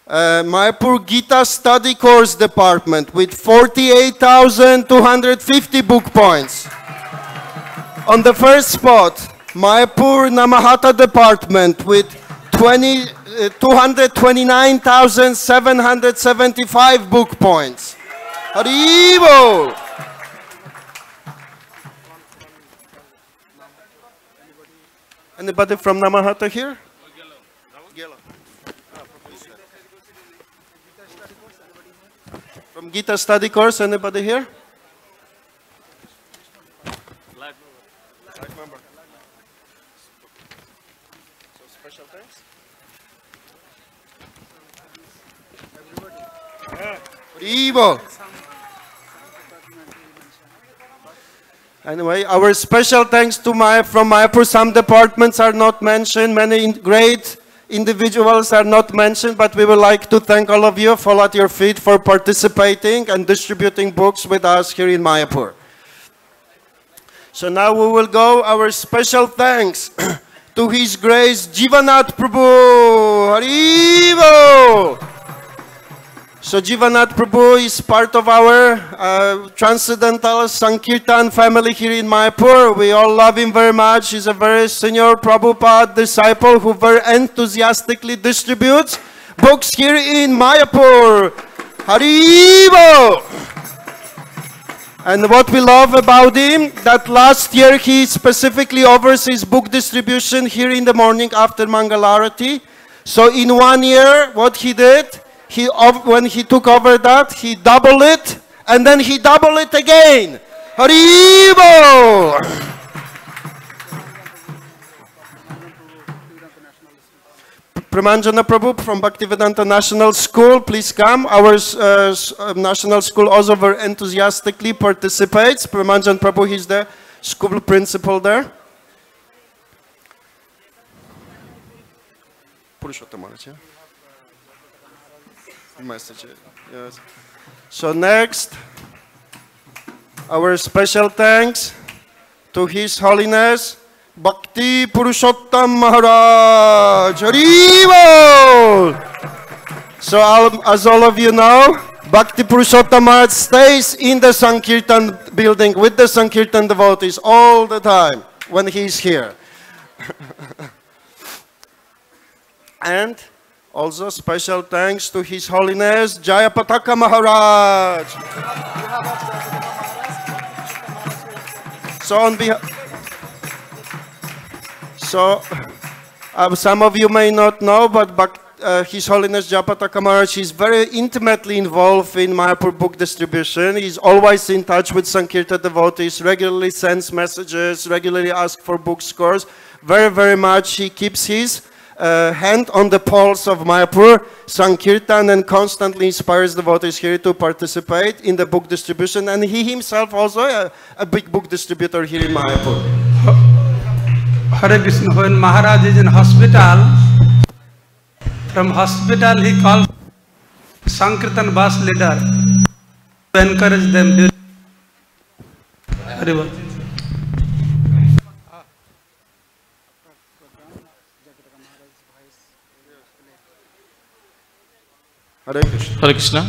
Mayapur Gita Study Course Department with 48,250 book points. On the 1st spot, Mayapur Namahata Department with 229,775 book points. Haribo! Anybody from Namahata here? From Gita Study Course, anybody here? Live member. So special thanks. Haribo! Anyway, our special thanks to from Mayapur. Some departments are not mentioned, many great individuals are not mentioned, but we would like to thank all of you, fall at your feet for participating and distributing books with us here in Mayapur. So now we will go our special thanks to His Grace Jivanath Prabhu. Haribo! So Jivanath Prabhu is part of our transcendental Sankirtan family here in Mayapur. We all love him very much. He's a very senior Prabhupada disciple who very enthusiastically distributes books here in Mayapur. Haribo! And what we love about him, that last year he specifically oversees book distribution here in the morning after Mangalarati. So in 1 year, what he did, when he took over that, he doubled it, and then he doubled it again. Haribo! Pramanjana Prabhu from Bhaktivedanta National School, please come. Our national school also very enthusiastically participates. Pramanjana Prabhu, he's the school principal there. Message, yes. So next, our special thanks to His Holiness Bhakti Purushottam Maharaj. Haribol! So as all of you know, Bhakti Purushottam Maharaj stays in the Sankirtan building with the Sankirtan devotees all the time when he's here. And also special thanks to His Holiness Jayapataka Maharaj. So on behalf, some of you may not know, but His Holiness Jayapataka Maharaj is very intimately involved in Mayapur book distribution. He's always in touch with Sankirtan devotees, regularly sends messages, regularly asks for book scores. Very, very much he keeps his hand on the pulse of Mayapur Sankirtan and constantly inspires devotees here to participate in the book distribution. And he himself also a big book distributor here in Mayapur. Hare Krishna, when Maharaj is in hospital, from hospital he calls Sankirtan bus leader to encourage them. Hare Krishna. Hare Krishna.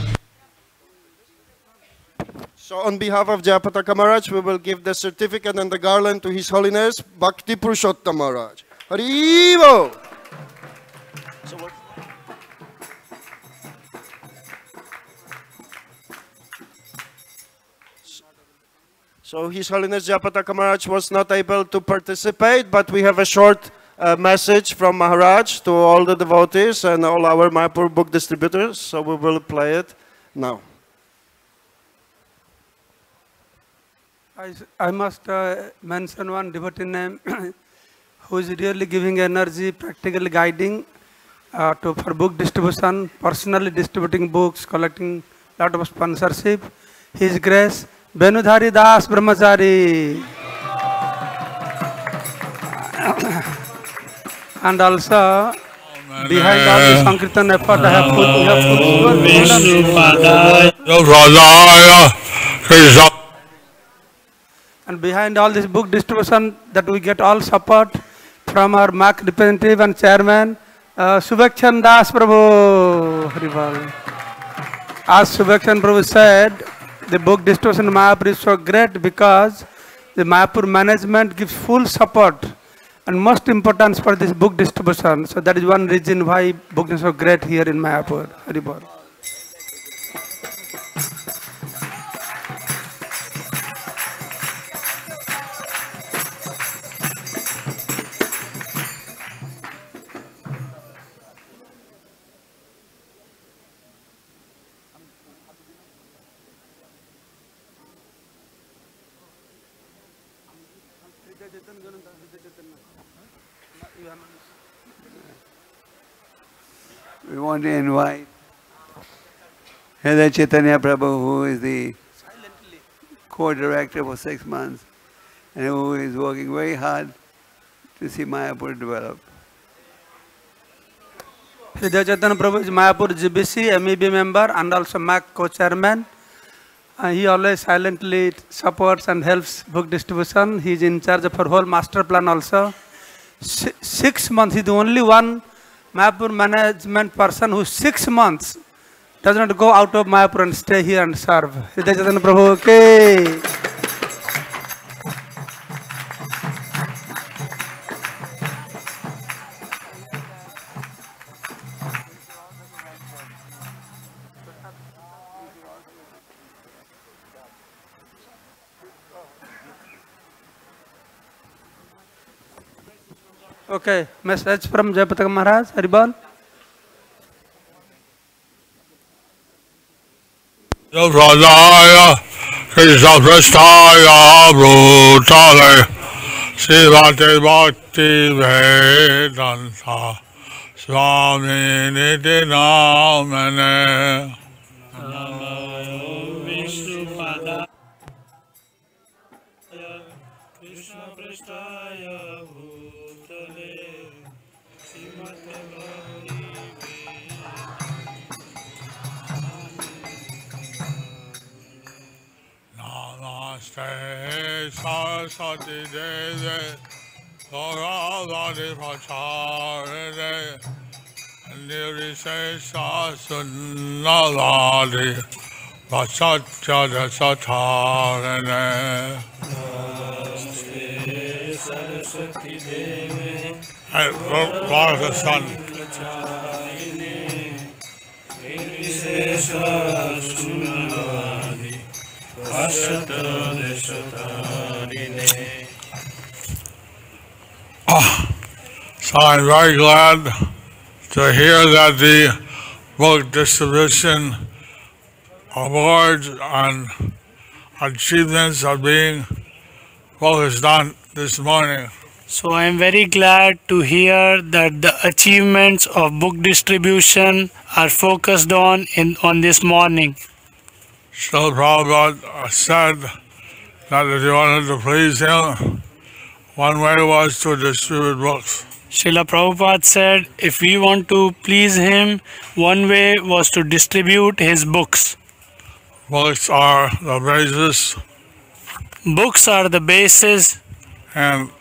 So on behalf of Jayapataka Maharaj, we will give the certificate and the garland to His Holiness Bhakti Purushottam Maharaj. Haribo! So His Holiness Jayapataka Maharaj was not able to participate, but we have a short message from Maharaj to all the devotees and all our Mayapur book distributors. So we will play it now. I must mention one devotee name who is really giving energy, practically guiding for book distribution, personally distributing books, collecting lot of sponsorship. His Grace Benudhari Das Brahmachari. And also behind all the Sankirtan effort, I have put and behind all this book distribution, that we get all support from our MAC representative and chairman, Subhakshan Das Prabhu. As Subhakshan Prabhu said, the book distribution in Mayapur is so great because the Mayapur management gives full support and most importance for this book distribution. So that is one reason why book is so great here in Mayapur. Haribol. We want to invite Hridaya Chaitanya Prabhu, who is the co-director for 6 months and who is working very hard to see Mayapur develop. Hridaya Chaitanya Prabhu is Mayapur GBC, MEB member and also MAC co-chairman. He always silently supports and helps book distribution. He is in charge of our whole master plan also. 6 months, he is the only one Mayapur management person who 6 months does not go out of Mayapur and stay here and serve. Hridaya Chaitanya Prabhu, okay. Okay, message from Jayapataka Maharaj, Haribol. Pradaya Krishna Prasthaya Bhutale Srivate Bhakti Vedanta Swami Niti Namane Namaste Saraswati Devi Gauravadi Pracharine Nirvishesha Sunnavadi Vasatya Desatarine Saraswati Devi and Lord the Son Nirvishesha Sunnavadi Vasatya Desatarine. So I'm very glad to hear that the book distribution awards and achievements are being focused on this morning. So I am very glad to hear that the achievements of book distribution are focused on this morning. Srila Prabhupada said that if you wanted to please him, one way was to distribute books. Srila Prabhupada said if we want to please him, one way was to distribute his books. Books are the basis. Books are the basis. And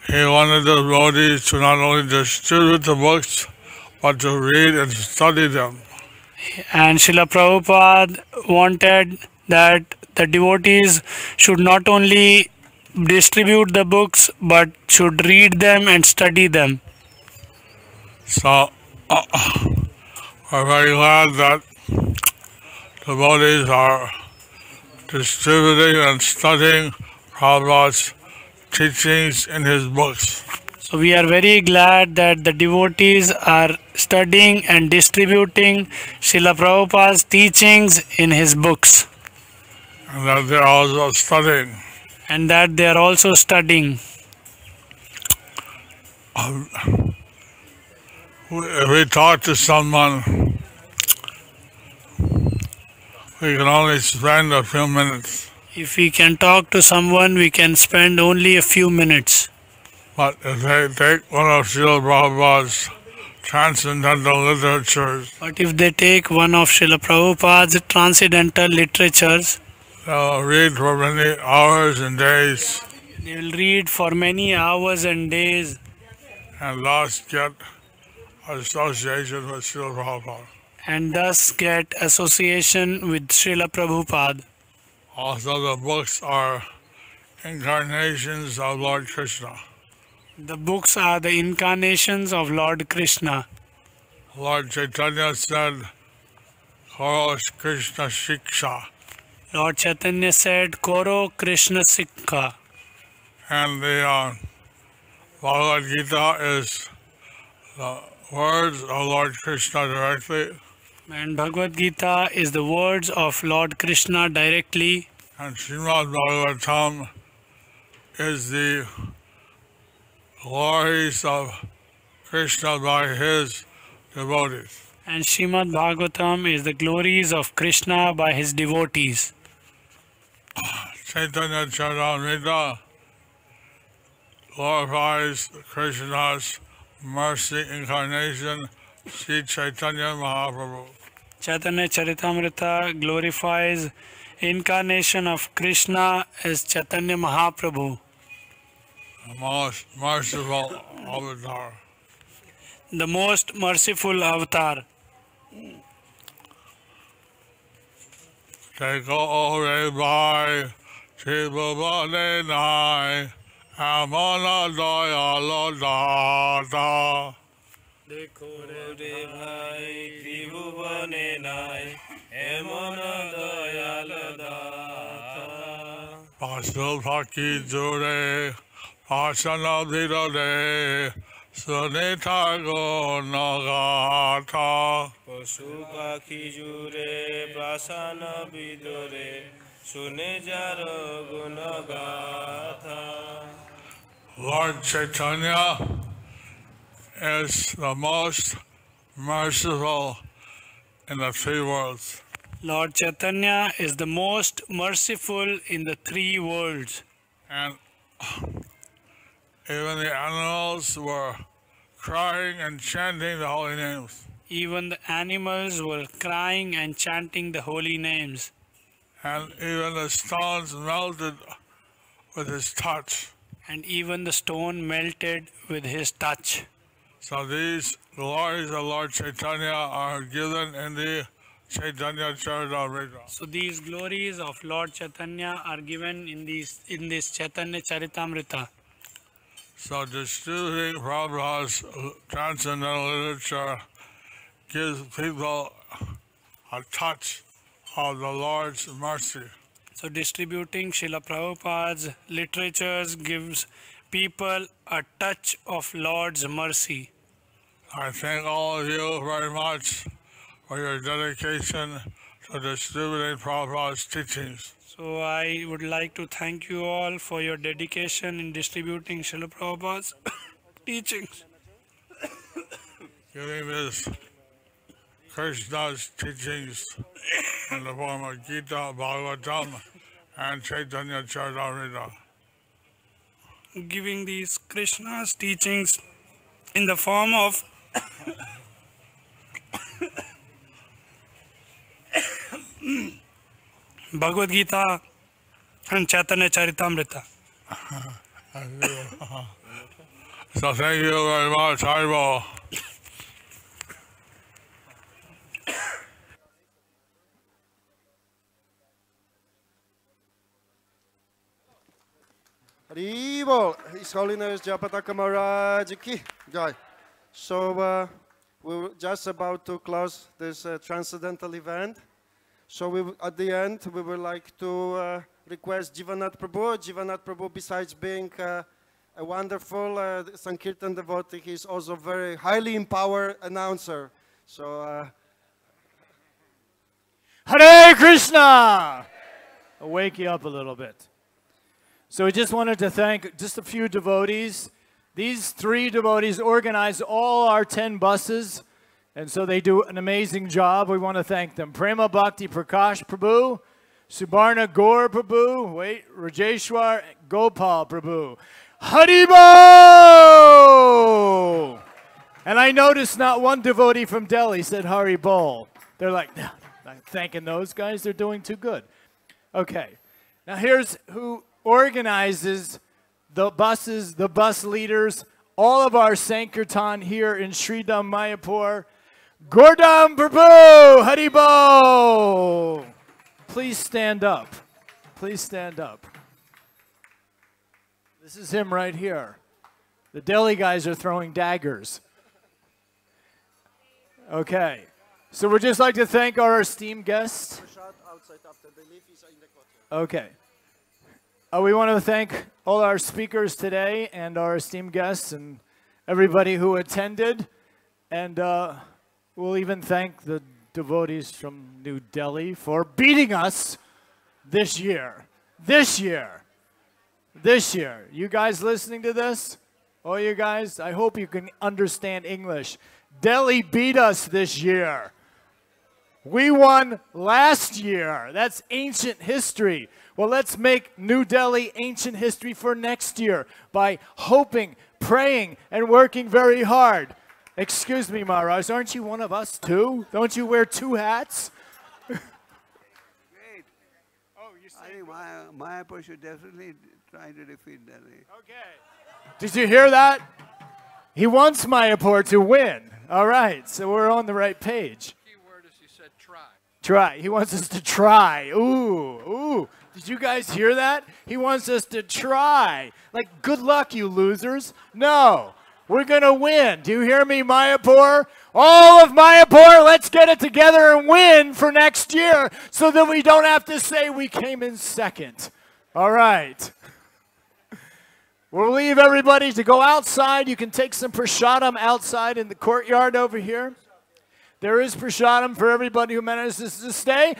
he wanted the devotees to not only distribute the books, but to read and study them. And Srila Prabhupada wanted that the devotees should not only distribute the books, but should read them and study them. So, we're very glad that devotees are distributing and studying Prabhupada's teachings in his books. So we are very glad that the devotees are studying and distributing Srila Prabhupada's teachings in his books. And that they are also studying. And that they are also studying. If we talk to someone, we can only spend a few minutes. If we can talk to someone, we can spend only a few minutes. But if they take one of Srila Prabhupada's transcendental literatures, But if they take one of Srila Prabhupada's transcendental literatures, they'll read for many hours and days. They will read for many hours and days. And thus get association with Srila Prabhupada. And thus get association with Srila Prabhupada. Also, the books are incarnations of Lord Krishna. The books are the incarnations of Lord Krishna. Lord Chaitanya said, Koro Krishna Shiksha. Lord Chaitanya said, Koro Krishna Sikha. And the Bhagavad Gita is the words of Lord Krishna directly. And Bhagavad Gita is the words of Lord Krishna directly. And Srimad Bhagavatam is the glories of Krishna by his devotees. And Srimad Bhagavatam is the glories of Krishna by his devotees. Chaitanya Charitamrita glorifies Krishna's mercy incarnation, Sri Chaitanya Mahaprabhu. Chaitanya Charitamrita glorifies incarnation of Krishna as Chaitanya Mahaprabhu. The most merciful avatar. The most merciful avatar. Take over by Tribhuvane Nai, Amana Dayala Dada. Dekho re bhai Tribhuvane Nai, Amana Dayala Dada. Pasul Phaki Jure, Pasana Vidode, Sunita Go Nagata. Posupa Kijure, Pasana Vidore, Sunejaro Gunagata. Lord Chaitanya is the most merciful in the three worlds. Lord Chaitanya is the most merciful in the three worlds. And even the animals were crying and chanting the holy names. Even the animals were crying and chanting the holy names. And even the stones melted with his touch. And even the stone melted with his touch. So these glories of Lord Chaitanya are given in the Chaitanya Charitamrita. So these glories of Lord Chaitanya are given in this Chaitanya Charitamrita. So distributing Prabhupada's transcendental literature gives people a touch of the Lord's mercy. So distributing Srila Prabhupada's literatures gives people a touch of Lord's mercy. I thank all of you very much for your dedication to distributing Prabhupada's teachings. So I would like to thank you all for your dedication in distributing Srila Prabhupada's teachings. Giving this Krishna's teachings in the form of Gita, Bhagavatam, and Chaitanya Charitamrita. Giving these Krishna's teachings in the form of Bhagavad Gita and Chaitanya Charitamrita. So thank you very much, Haribo. Haribol, His Holiness Japataka Maharaj ki Jai. So we were just about to close this transcendental event. So at the end, we would like to request Jivanath Prabhu. Jivanath Prabhu, besides being a wonderful Sankirtan devotee, he is also a very highly empowered announcer. So Hare Krishna! I'll wake you up a little bit. So we just wanted to thank just a few devotees. These 3 devotees organize all our 10 buses, and so they do an amazing job. We want to thank them. Prema Bhakti Prakash Prabhu, Subarna Gaur Prabhu, Rajeshwar Gopal Prabhu. Haribo! And I noticed not one devotee from Delhi said Haribol. They're like, no, I'm thanking those guys. They're doing too good. Okay. Now here's who organizes the buses, the bus leaders, all of our Sankirtan here in ISKCON Mayapur. Gordam Prabhu, Haribo! Please stand up. Please stand up. This is him right here. The Delhi guys are throwing daggers. Okay. So we'd just like to thank our esteemed guests. Okay. We want to thank all our speakers today and our esteemed guests and everybody who attended. And we'll even thank the devotees from New Delhi for beating us this year. This year. This year. You guys listening to this? Oh, you guys, I hope you can understand English. Delhi beat us this year. We won last year. That's ancient history. Well, let's make New Delhi ancient history for next year by hoping, praying, and working very hard. Excuse me, Maharaj, aren't you one of us too? Don't you wear 2 hats? Great. Oh, you say I think Mayapur should definitely try to defeat Delhi. Okay. Did you hear that? He wants Mayapur to win. All right, so we're on the right page. Try. He wants us to try. Ooh. Did you guys hear that? He wants us to try. Like, good luck, you losers. No, we're going to win. Do you hear me, Mayapur? All of Mayapur, let's get it together and win for next year so that we don't have to say we came in second. All right. We'll leave everybody to go outside. You can take some prasadam outside in the courtyard over here. There is prasadam for everybody who manages to stay.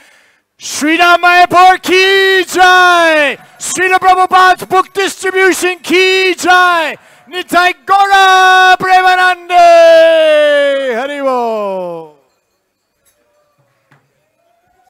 Srila Mayapur ki jai! Srila Prabhupada's book distribution ki jai! Nitai Gora!